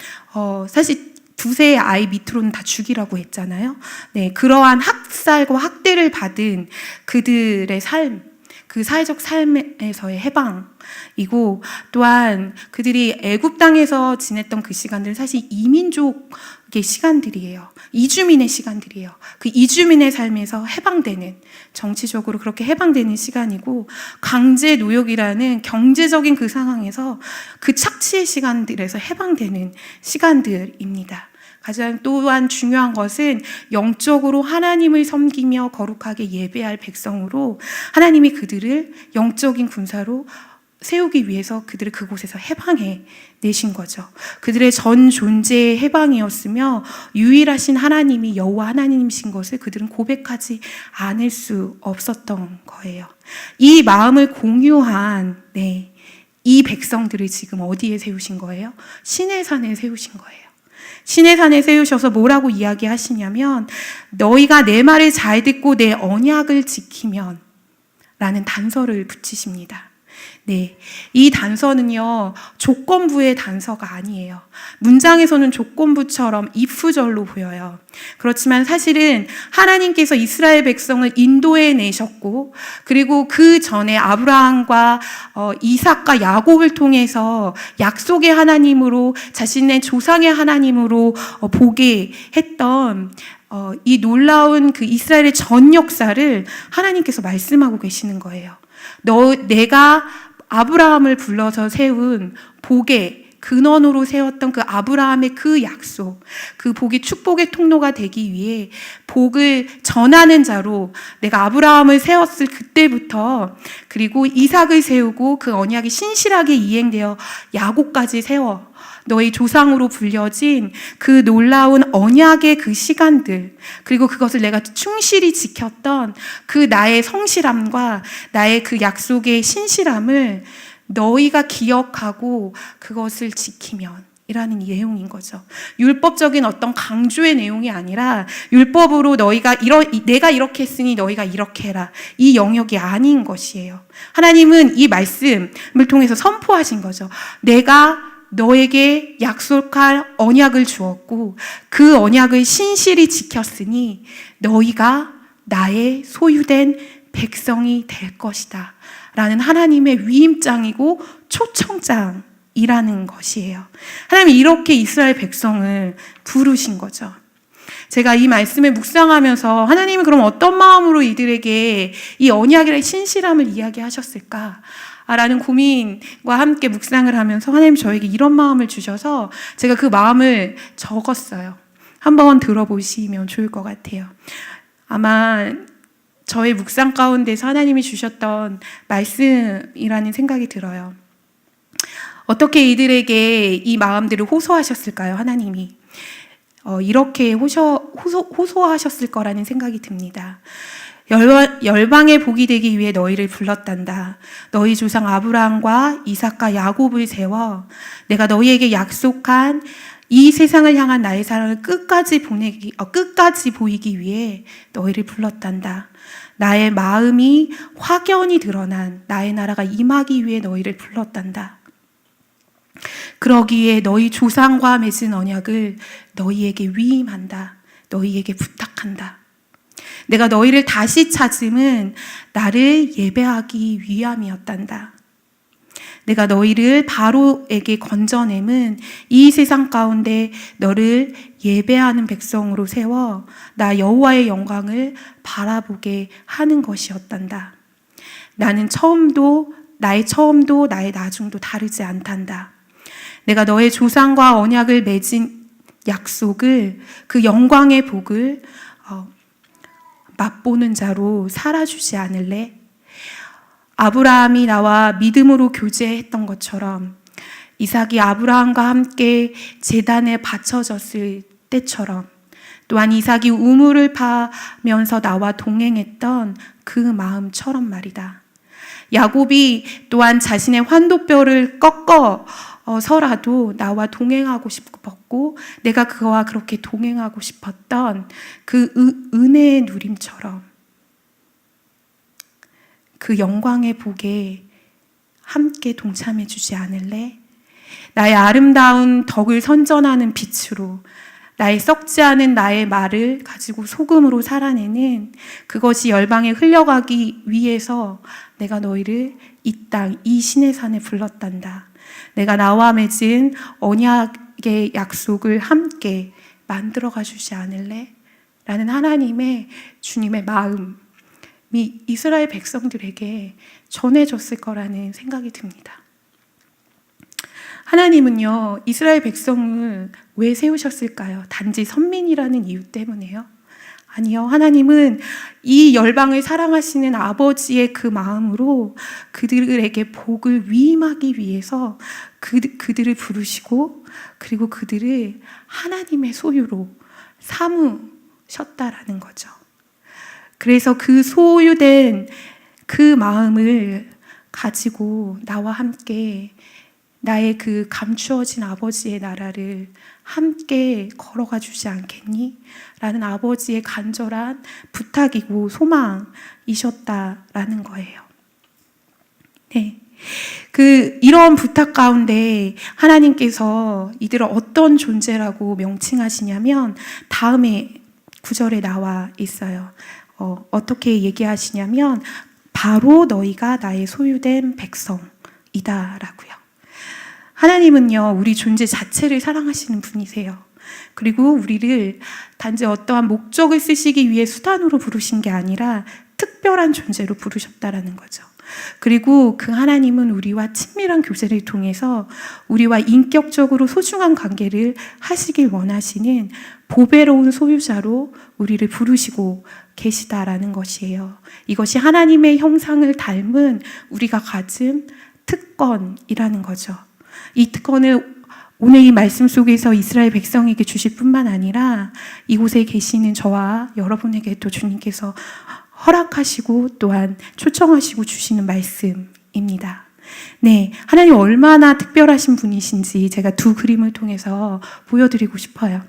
사실 두세 아이 밑으로는 다 죽이라고 했잖아요. 네, 그러한 학살과 학대를 받은 그들의 삶, 그 사회적 삶에서의 해방이고, 또한 그들이 애굽 땅에서 지냈던 그 시간들은 사실 이민족의 시간들이에요. 이주민의 시간들이에요. 그 이주민의 삶에서 해방되는, 정치적으로 그렇게 해방되는 시간이고, 강제 노역이라는 경제적인 그 상황에서 그 착취의 시간들에서 해방되는 시간들입니다. 가장 또한 중요한 것은 영적으로 하나님을 섬기며 거룩하게 예배할 백성으로 하나님이 그들을 영적인 군사로 세우기 위해서 그들을 그곳에서 해방해 내신 거죠. 그들의 전 존재의 해방이었으며 유일하신 하나님이 여호와 하나님이신 것을 그들은 고백하지 않을 수 없었던 거예요. 이 마음을 공유한 이 백성들을 지금 어디에 세우신 거예요? 시내산에 세우신 거예요. 시내산에 세우셔서 뭐라고 이야기하시냐면, 너희가 내 말을 잘 듣고 내 언약을 지키면 라는 단서를 붙이십니다. 네, 이 단서는요, 조건부의 단서가 아니에요. 문장에서는 조건부처럼 if절로 보여요. 그렇지만 사실은 하나님께서 이스라엘 백성을 인도해 내셨고, 그리고 그 전에 아브라함과 이삭과 야곱을 통해서 약속의 하나님으로, 자신의 조상의 하나님으로 보게 했던 이 놀라운 그 이스라엘의 전 역사를 하나님께서 말씀하고 계시는 거예요. 내가 아브라함을 불러서 세운 복의 근원으로 세웠던 그 아브라함의 그 약속, 그 복이 축복의 통로가 되기 위해 복을 전하는 자로 내가 아브라함을 세웠을 그때부터, 그리고 이삭을 세우고 그 언약이 신실하게 이행되어 야곱까지 세워 너희 조상으로 불려진 그 놀라운 언약의 그 시간들, 그리고 그것을 내가 충실히 지켰던 그 나의 성실함과 나의 그 약속의 신실함을 너희가 기억하고 그것을 지키면 이라는 내용인 거죠. 율법적인 어떤 강조의 내용이 아니라 율법으로 내가 이렇게 했으니 너희가 이렇게 해라, 이 영역이 아닌 것이에요. 하나님은 이 말씀을 통해서 선포하신 거죠. 내가 너에게 약속할 언약을 주었고 그 언약을 신실히 지켰으니 너희가 나의 소유된 백성이 될 것이다 라는 하나님의 위임장이고 초청장이라는 것이에요. 하나님이 이렇게 이스라엘 백성을 부르신 거죠. 제가 이 말씀을 묵상하면서 하나님은 그럼 어떤 마음으로 이들에게 이 언약의 신실함을 이야기하셨을까? 라는 고민과 함께 묵상을 하면서 하나님 저에게 이런 마음을 주셔서 제가 그 마음을 적었어요. 한번 들어보시면 좋을 것 같아요. 아마 저의 묵상 가운데서 하나님이 주셨던 말씀이라는 생각이 들어요. 어떻게 이들에게 이 마음들을 호소하셨을까요? 하나님이 이렇게 호소하셨을 거라는 생각이 듭니다. 열방의 복이 되기 위해 너희를 불렀단다. 너희 조상 아브라함과 이삭과 야곱을 세워 내가 너희에게 약속한 이 세상을 향한 나의 사랑을 끝까지 보이기 위해 너희를 불렀단다. 나의 마음이 확연히 드러난 나의 나라가 임하기 위해 너희를 불렀단다. 그러기에 너희 조상과 맺은 언약을 너희에게 위임한다. 너희에게 부탁한다. 내가 너희를 다시 찾음은 나를 예배하기 위함이었단다. 내가 너희를 바로에게 건져냄은 이 세상 가운데 너를 예배하는 백성으로 세워 나 여호와의 영광을 바라보게 하는 것이었단다. 나의 처음도 나의 나중도 다르지 않단다. 내가 너의 조상과 언약을 맺은 약속을, 그 영광의 복을 맛보는 자로 살아주지 않을래? 아브라함이 나와 믿음으로 교제했던 것처럼, 이삭이 아브라함과 함께 제단에 바쳐졌을 때처럼 또한 이삭이 우물을 파면서 나와 동행했던 그 마음처럼 말이다. 야곱이 또한 자신의 환도뼈를 꺾어서라도 나와 동행하고 싶었고 내가 그와 그렇게 동행하고 싶었던 그 은혜의 누림처럼 그 영광의 복에 함께 동참해 주지 않을래? 나의 아름다운 덕을 선전하는 빛으로 나의 썩지 않은 나의 말을 가지고 소금으로 살아내는 그것이 열방에 흘려가기 위해서 내가 너희를 이 땅, 이 신의 산에 불렀단다. 내가 나와 맺은 언약의 약속을 함께 만들어가 주지 않을래? 라는 하나님의 주님의 마음이 이스라엘 백성들에게 전해졌을 거라는 생각이 듭니다. 하나님은요, 이스라엘 백성을 왜 세우셨을까요? 단지 선민이라는 이유 때문에요? 아니요. 하나님은 이 열방을 사랑하시는 아버지의 그 마음으로 그들에게 복을 위임하기 위해서 그들을 부르시고 그리고 그들을 하나님의 소유로 삼으셨다라는 거죠. 그래서 그 소유된 그 마음을 가지고 나와 함께 나의 그 감추어진 아버지의 나라를 함께 걸어가 주지 않겠니? 라는 아버지의 간절한 부탁이고 소망이셨다라는 거예요. 네. 이런 부탁 가운데 하나님께서 이들을 어떤 존재라고 명칭하시냐면 다음에 9절에 나와 있어요. 어떻게 얘기하시냐면 바로 너희가 나의 소유된 백성이다라고요. 하나님은요, 우리 존재 자체를 사랑하시는 분이세요. 그리고 우리를 단지 어떠한 목적을 쓰시기 위해 수단으로 부르신 게 아니라 특별한 존재로 부르셨다라는 거죠. 그리고 그 하나님은 우리와 친밀한 교제를 통해서 우리와 인격적으로 소중한 관계를 하시길 원하시는 보배로운 소유자로 우리를 부르시고 계시다라는 것이에요. 이것이 하나님의 형상을 닮은 우리가 가진 특권이라는 거죠. 이 특권을 오늘 이 말씀 속에서 이스라엘 백성에게 주실 뿐만 아니라 이곳에 계시는 저와 여러분에게도 주님께서 허락하시고 또한 초청하시고 주시는 말씀입니다. 네, 하나님 얼마나 특별하신 분이신지 제가 두 그림을 통해서 보여드리고 싶어요.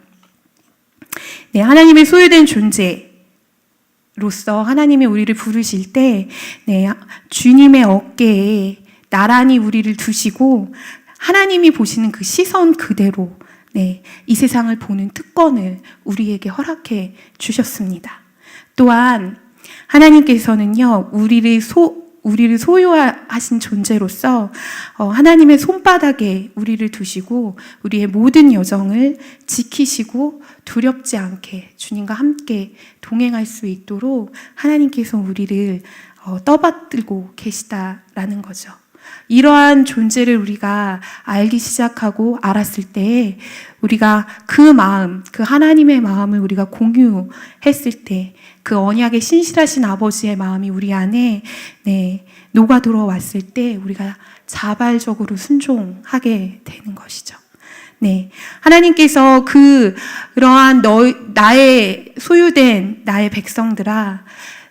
네, 하나님의 소유된 존재로서 하나님이 우리를 부르실 때, 네, 주님의 어깨에 나란히 우리를 두시고 하나님이 보시는 그 시선 그대로, 네, 이 세상을 보는 특권을 우리에게 허락해 주셨습니다. 또한 하나님께서는요, 우리를 소유하신 존재로서 하나님의 손바닥에 우리를 두시고 우리의 모든 여정을 지키시고 두렵지 않게 주님과 함께 동행할 수 있도록 하나님께서 우리를 떠받들고 계시다라는 거죠. 이러한 존재를 우리가 알기 시작하고 알았을 때 우리가 그 마음, 그 하나님의 마음을 우리가 공유했을 때 그 언약의 신실하신 아버지의 마음이 우리 안에, 네, 녹아 들어왔을 때 우리가 자발적으로 순종하게 되는 것이죠. 네, 하나님께서 그러한 나의 소유된 나의 백성들아,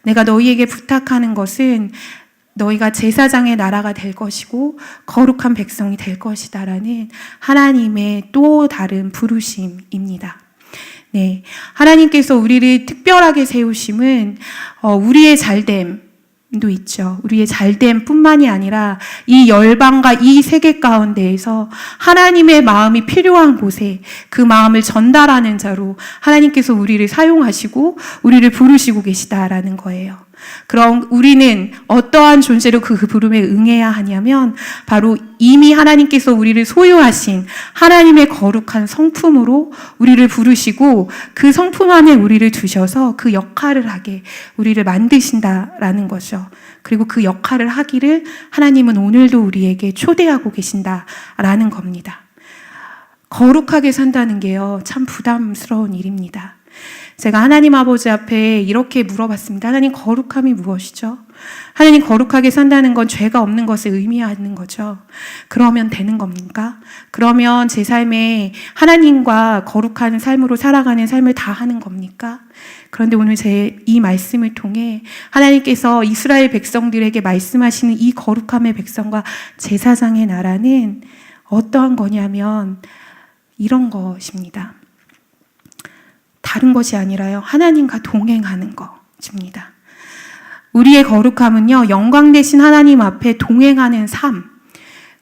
내가 너희에게 부탁하는 것은 너희가 제사장의 나라가 될 것이고 거룩한 백성이 될 것이다라는 하나님의 또 다른 부르심입니다. 네, 하나님께서 우리를 특별하게 세우심은 우리의 잘됨도 있죠. 우리의 잘됨뿐만이 아니라 이 열방과 이 세계 가운데에서 하나님의 마음이 필요한 곳에 그 마음을 전달하는 자로 하나님께서 우리를 사용하시고 우리를 부르시고 계시다라는 거예요. 그럼 우리는 어떠한 존재로 그 부름에 응해야 하냐면 바로 이미 하나님께서 우리를 소유하신 하나님의 거룩한 성품으로 우리를 부르시고 그 성품 안에 우리를 두셔서 그 역할을 하게 우리를 만드신다라는 거죠. 그리고 그 역할을 하기를 하나님은 오늘도 우리에게 초대하고 계신다라는 겁니다. 거룩하게 산다는 게요, 참 부담스러운 일입니다. 제가 하나님 아버지 앞에 이렇게 물어봤습니다. 하나님, 거룩함이 무엇이죠? 하나님, 거룩하게 산다는 건 죄가 없는 것을 의미하는 거죠. 그러면 되는 겁니까? 그러면 제 삶에 하나님과 거룩한 삶으로 살아가는 삶을 다 하는 겁니까? 그런데 오늘 제 이 말씀을 통해 하나님께서 이스라엘 백성들에게 말씀하시는 이 거룩함의 백성과 제사장의 나라는 어떠한 거냐면 이런 것입니다. 다른 것이 아니라요, 하나님과 동행하는 것입니다. 우리의 거룩함은요, 영광 되신 하나님 앞에 동행하는 삶,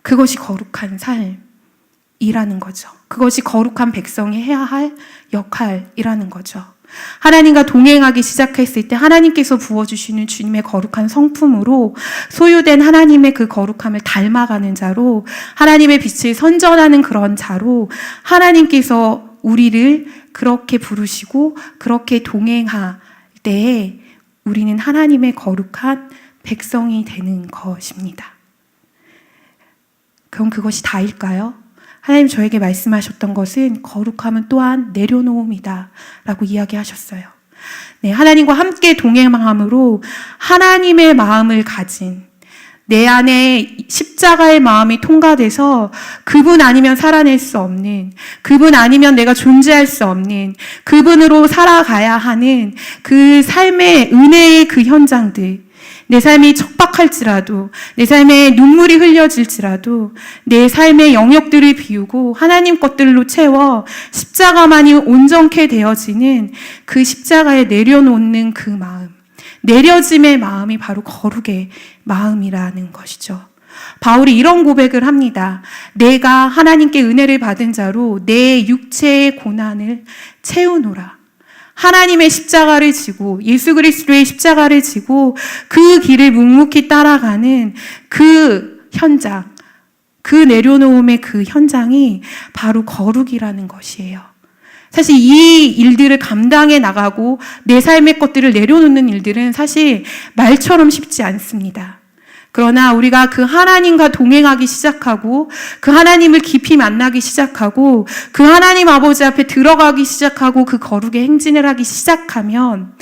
그것이 거룩한 삶이라는 거죠. 그것이 거룩한 백성이 해야 할 역할이라는 거죠. 하나님과 동행하기 시작했을 때 하나님께서 부어주시는 주님의 거룩한 성품으로 소유된 하나님의 그 거룩함을 닮아가는 자로, 하나님의 빛을 선전하는 그런 자로 하나님께서 우리를 그렇게 부르시고 그렇게 동행할 때에 우리는 하나님의 거룩한 백성이 되는 것입니다. 그럼 그것이 다일까요? 하나님 저에게 말씀하셨던 것은 거룩함은 또한 내려놓음이다 라고 이야기하셨어요. 네, 하나님과 함께 동행함으로 하나님의 마음을 가진, 내 안에 십자가의 마음이 통과돼서 그분 아니면 살아낼 수 없는, 그분 아니면 내가 존재할 수 없는, 그분으로 살아가야 하는 그 삶의 은혜의 그 현장들, 내 삶이 척박할지라도, 내 삶에 눈물이 흘려질지라도 내 삶의 영역들을 비우고 하나님 것들로 채워 십자가만이 온전케 되어지는 그 십자가에 내려놓는 그 마음, 내려짐의 마음이 바로 거룩의 마음이라는 것이죠. 바울이 이런 고백을 합니다. 내가 하나님께 은혜를 받은 자로 내 육체의 고난을 채우노라. 하나님의 십자가를 지고, 예수 그리스도의 십자가를 지고 그 길을 묵묵히 따라가는 그 현장, 그 내려놓음의 그 현장이 바로 거룩이라는 것이에요. 사실 이 일들을 감당해 나가고 내 삶의 것들을 내려놓는 일들은 사실 말처럼 쉽지 않습니다. 그러나 우리가 그 하나님과 동행하기 시작하고 그 하나님을 깊이 만나기 시작하고 그 하나님 아버지 앞에 들어가기 시작하고 그 거룩의 행진을 하기 시작하면,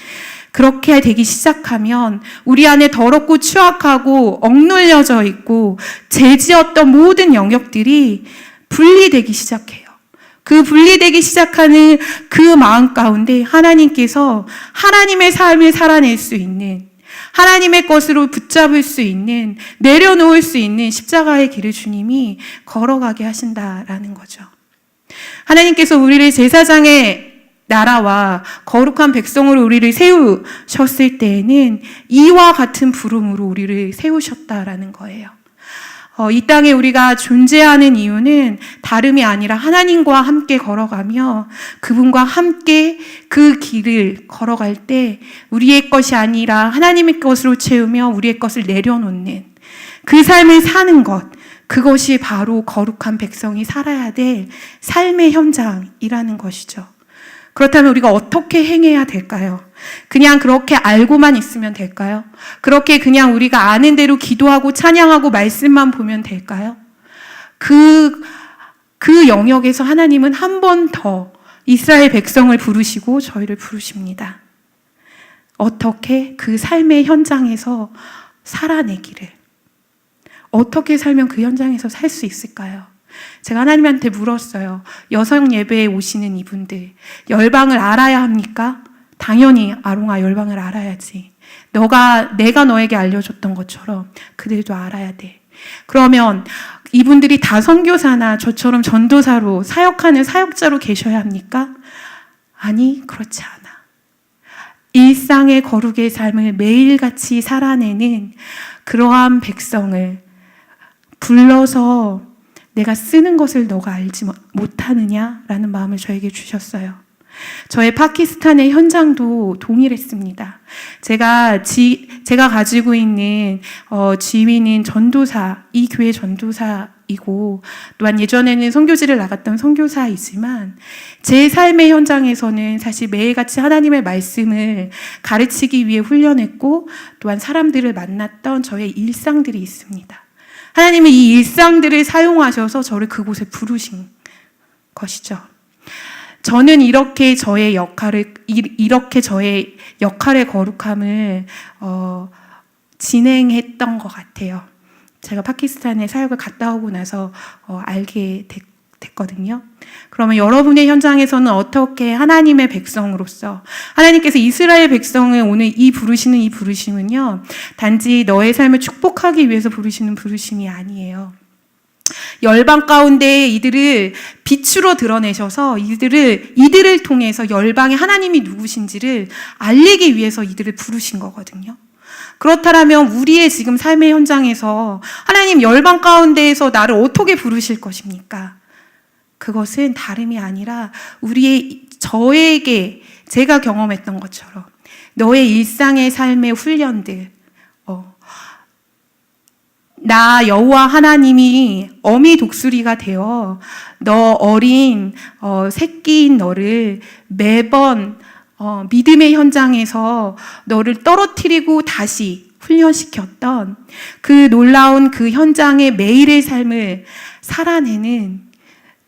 그렇게 되기 시작하면 우리 안에 더럽고 추악하고 억눌려져 있고 죄지었던 모든 영역들이 분리되기 시작해요. 그 분리되기 시작하는 그 마음 가운데 하나님께서 하나님의 삶을 살아낼 수 있는, 하나님의 것으로 붙잡을 수 있는, 내려놓을 수 있는 십자가의 길을 주님이 걸어가게 하신다라는 거죠. 하나님께서 우리를 제사장의 나라와 거룩한 백성으로 우리를 세우셨을 때에는 이와 같은 부름으로 우리를 세우셨다라는 거예요. 이 땅에 우리가 존재하는 이유는 다름이 아니라 하나님과 함께 걸어가며 그분과 함께 그 길을 걸어갈 때 우리의 것이 아니라 하나님의 것으로 채우며 우리의 것을 내려놓는 그 삶을 사는 것, 그것이 바로 거룩한 백성이 살아야 될 삶의 현장이라는 것이죠. 그렇다면 우리가 어떻게 행해야 될까요? 그냥 그렇게 알고만 있으면 될까요? 그렇게 그냥 우리가 아는 대로 기도하고 찬양하고 말씀만 보면 될까요? 그 영역에서 하나님은 한 번 더 이스라엘 백성을 부르시고 저희를 부르십니다. 어떻게 그 삶의 현장에서 살아내기를, 어떻게 살면 그 현장에서 살 수 있을까요? 제가 하나님한테 물었어요. 여성 예배에 오시는 이분들, 열방을 알아야 합니까? 당연히 아롱아, 열방을 알아야지. 내가 너에게 알려줬던 것처럼 그들도 알아야 돼. 그러면 이분들이 다 선교사나 저처럼 전도사로 사역하는 사역자로 계셔야 합니까? 아니, 그렇지 않아. 일상의 거룩의 삶을 매일같이 살아내는 그러한 백성을 불러서 내가 쓰는 것을 너가 알지 못하느냐라는 마음을 저에게 주셨어요. 저의 파키스탄의 현장도 동일했습니다. 제가 가지고 있는 지위는 전도사, 이 교회 전도사이고 또한 예전에는 선교지를 나갔던 선교사이지만 제 삶의 현장에서는 사실 매일같이 하나님의 말씀을 가르치기 위해 훈련했고 또한 사람들을 만났던 저의 일상들이 있습니다. 하나님은 이 일상들을 사용하셔서 저를 그곳에 부르신 것이죠. 저는 이렇게 저의 역할의 거룩함을 진행했던 것 같아요. 제가 파키스탄에 사역을 갔다 오고 나서 알게 됐거든요. 그러면 여러분의 현장에서는 어떻게 하나님의 백성으로서 하나님께서 이스라엘 백성을 오늘 이 부르심은요, 단지 너의 삶을 축복하기 위해서 부르시는 부르심이 아니에요. 열방 가운데 이들을 빛으로 드러내셔서 이들을 통해서 열방의 하나님이 누구신지를 알리기 위해서 이들을 부르신 거거든요. 그렇다면 우리의 지금 삶의 현장에서 하나님 열방 가운데에서 나를 어떻게 부르실 것입니까? 그것은 다름이 아니라 저에게 제가 경험했던 것처럼 너의 일상의 삶의 훈련들, 나 여호와 하나님이 어미 독수리가 되어 너 어린 새끼인 너를 매번 믿음의 현장에서 너를 떨어뜨리고 다시 훈련시켰던 그 놀라운 그 현장의 매일의 삶을 살아내는,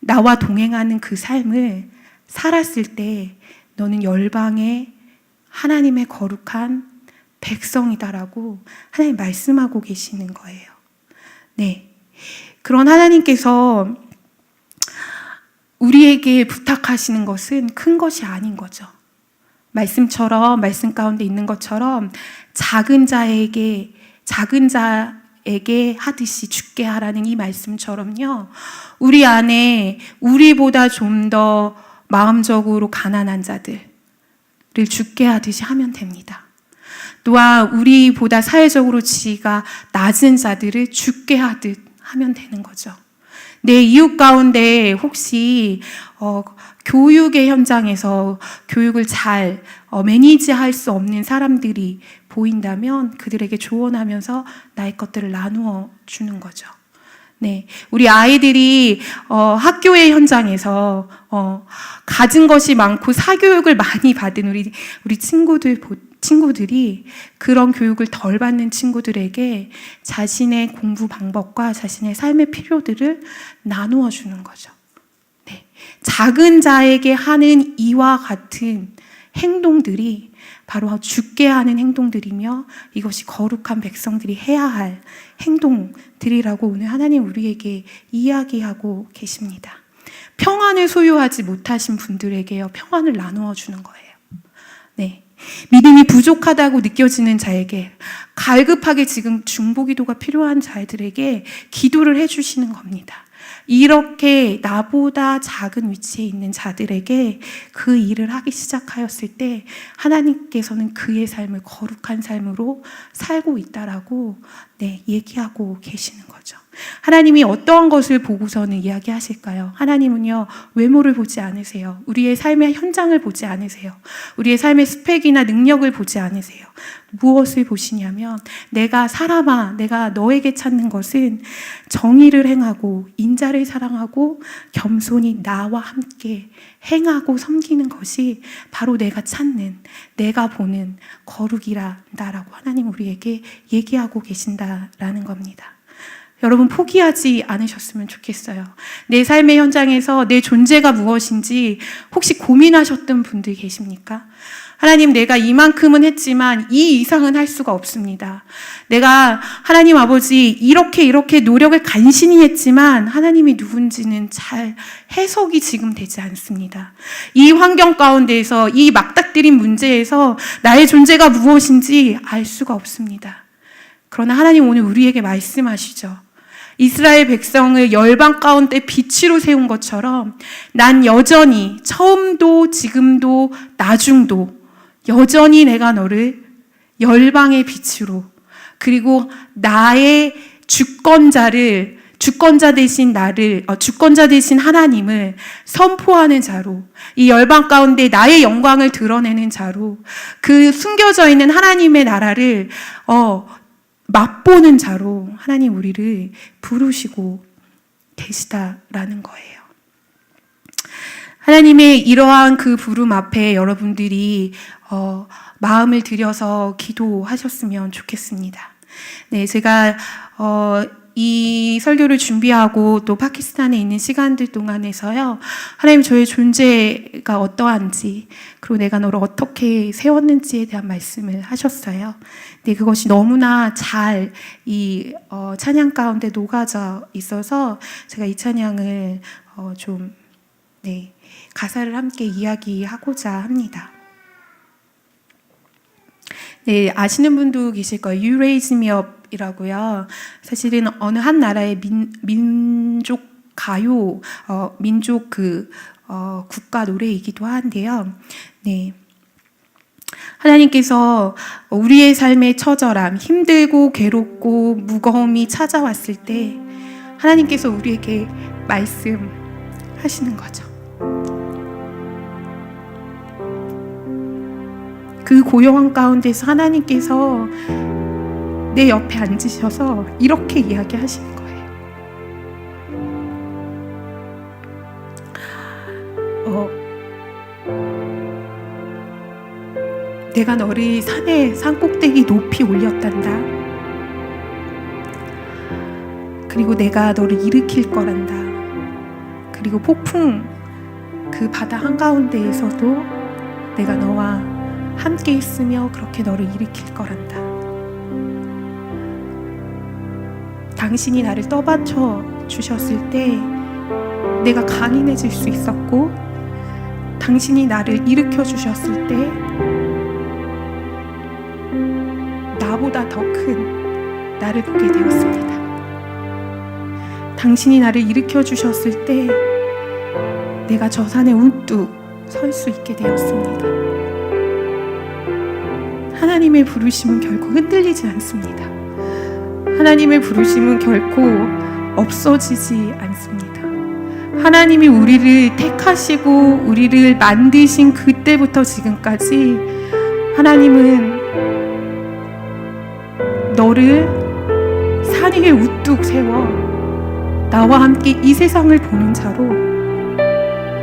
나와 동행하는 그 삶을 살았을 때 너는 열방의 하나님의 거룩한 백성이다라고 하나님 말씀하고 계시는 거예요. 네. 그런 하나님께서 우리에게 부탁하시는 것은 큰 것이 아닌 거죠. 말씀 가운데 있는 것처럼 작은 자에게 하듯이 죽게 하라는 이 말씀처럼요, 우리 안에 우리보다 좀 더 마음적으로 가난한 자들을 죽게 하듯이 하면 됩니다. 또한 우리보다 사회적으로 지위가 낮은 자들을 죽게 하듯 하면 되는 거죠. 내 이웃 가운데 혹시 교육의 현장에서 교육을 잘 매니지할 수 없는 사람들이 보인다면 그들에게 조언하면서 나의 것들을 나누어 주는 거죠. 네, 우리 아이들이 학교의 현장에서 가진 것이 많고 사교육을 많이 받은 우리 친구들이 그런 교육을 덜 받는 친구들에게 자신의 공부 방법과 자신의 삶의 필요들을 나누어 주는 거죠. 네, 작은 자에게 하는 이와 같은 행동들이 바로 죽게 하는 행동들이며 이것이 거룩한 백성들이 해야 할 행동들이라고 오늘 하나님 우리에게 이야기하고 계십니다. 평안을 소유하지 못하신 분들에게요, 평안을 나누어 주는 거예요. 네. 믿음이 부족하다고 느껴지는 자에게, 갈급하게 지금 중보기도가 필요한 자들에게 기도를 해주시는 겁니다. 이렇게 나보다 작은 위치에 있는 자들에게 그 일을 하기 시작하였을 때 하나님께서는 그의 삶을 거룩한 삶으로 살고 있다라고 얘기하고 계시는 거죠. 하나님이 어떠한 것을 보고서는 이야기하실까요? 하나님은요, 외모를 보지 않으세요. 우리의 삶의 현장을 보지 않으세요. 우리의 삶의 스펙이나 능력을 보지 않으세요. 무엇을 보시냐면, 내가 너에게 찾는 것은 정의를 행하고 인자를 사랑하고 겸손히 나와 함께 행하고 섬기는 것이 바로 내가 찾는, 내가 보는 거룩이란다라고 하나님 우리에게 얘기하고 계신다라는 겁니다. 여러분, 포기하지 않으셨으면 좋겠어요. 내 삶의 현장에서 내 존재가 무엇인지 혹시 고민하셨던 분들 계십니까? 하나님, 내가 이만큼은 했지만 이 이상은 할 수가 없습니다. 내가 하나님 아버지 이렇게 노력을 간신히 했지만 하나님이 누군지는 잘 해석이 지금 되지 않습니다. 이 환경 가운데에서 이 막닥뜨린 문제에서 나의 존재가 무엇인지 알 수가 없습니다. 그러나 하나님 오늘 우리에게 말씀하시죠. 이스라엘 백성을 열방 가운데 빛으로 세운 것처럼 난 여전히 처음도 지금도 나중도 여전히 내가 너를 열방의 빛으로, 그리고 나의 주권자 대신 하나님을 선포하는 자로, 이 열방 가운데 나의 영광을 드러내는 자로, 그 숨겨져 있는 하나님의 나라를 맛보는 자로 하나님 우리를 부르시고 계시다라는 거예요. 하나님의 이러한 그 부름 앞에 여러분들이 마음을 들여서 기도하셨으면 좋겠습니다. 네, 제가 이 설교를 준비하고 또 파키스탄에 있는 시간들 동안에서요, 하나님 저의 존재가 어떠한지, 그리고 내가 너를 어떻게 세웠는지에 대한 말씀을 하셨어요. 근데 그것이 너무나 잘 이 찬양 가운데 녹아져 있어서 제가 이 찬양을 가사를 함께 이야기하고자 합니다. 네, 아시는 분도 계실 거예요. You Raise Me Up 이라고요. 사실은 어느 한 나라의 민족 가요, 민족 국가 노래이기도 한데요. 네. 하나님께서 우리의 삶의 처절함, 힘들고 괴롭고 무거움이 찾아왔을 때 하나님께서 우리에게 말씀하시는 거죠. 그 고요한 가운데서 하나님께서 내 옆에 앉으셔서 이렇게 이야기하시는 거예요. 내가 너를 산 꼭대기 높이 올렸단다. 그리고 내가 너를 일으킬 거란다. 그리고 폭풍 그 바다 한가운데에서도 내가 너와 함께 있으며 그렇게 너를 일으킬 거란다. 당신이 나를 떠받쳐 주셨을 때 내가 강인해질 수 있었고, 당신이 나를 일으켜 주셨을 때 나보다 더 큰 나를 보게 되었습니다. 당신이 나를 일으켜 주셨을 때 내가 저 산에 우뚝 설 수 있게 되었습니다. 하나님의 부르심은 결코 흔들리지 않습니다. 하나님의 부르심은 결코 없어지지 않습니다. 하나님이 우리를 택하시고 우리를 만드신 그때부터 지금까지 하나님은 너를 산 위에 우뚝 세워 나와 함께 이 세상을 보는 자로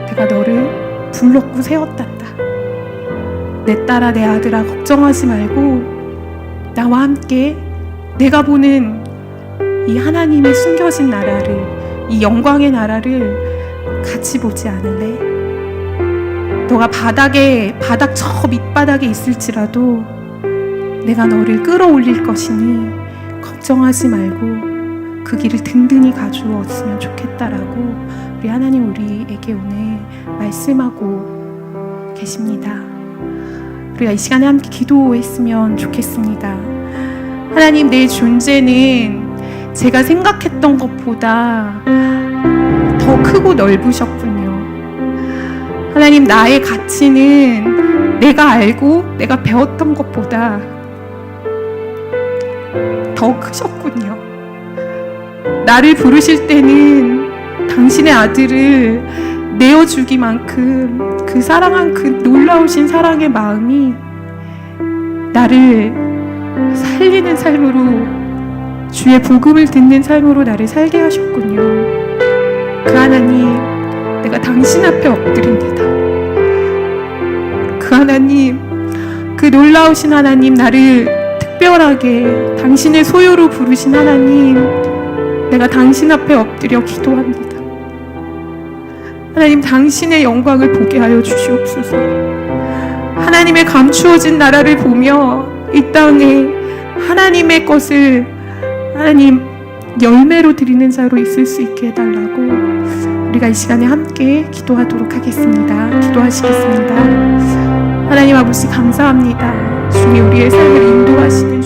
내가 너를 불렀고 세웠단다. 내 딸아 내 아들아 걱정하지 말고 나와 함께 내가 보는 이 하나님의 숨겨진 나라를, 이 영광의 나라를 같이 보지 않을래? 너가 바닥 저 밑바닥에 있을지라도 내가 너를 끌어올릴 것이니 걱정하지 말고 그 길을 든든히 가주었으면 좋겠다라고 우리 하나님 우리에게 오늘 말씀하고 계십니다. 우리가 이 시간에 함께 기도했으면 좋겠습니다. 하나님, 내 존재는 제가 생각했던 것보다 더 크고 넓으셨군요. 하나님, 나의 가치는 내가 알고 내가 배웠던 것보다 더 크셨군요. 나를 부르실 때는 당신의 아들을 내어주기만큼 그 사랑한 그 놀라우신 사랑의 마음이 나를 살리는 삶으로, 주의 복음을 듣는 삶으로 나를 살게 하셨군요. 그 하나님, 내가 당신 앞에 엎드립니다. 그 하나님, 그 놀라우신 하나님, 나를 특별하게 당신의 소유로 부르신 하나님, 내가 당신 앞에 엎드려 기도합니다. 하나님, 당신의 영광을 보게 하여 주시옵소서. 하나님의 감추어진 나라를 보며 이 땅에 하나님의 것을 하나님 열매로 드리는 자로 있을 수 있게 해달라고 우리가 이 시간에 함께 기도하도록 하겠습니다. 기도하시겠습니다. 하나님 아버지 감사합니다. 주님 우리의 삶을 인도하시는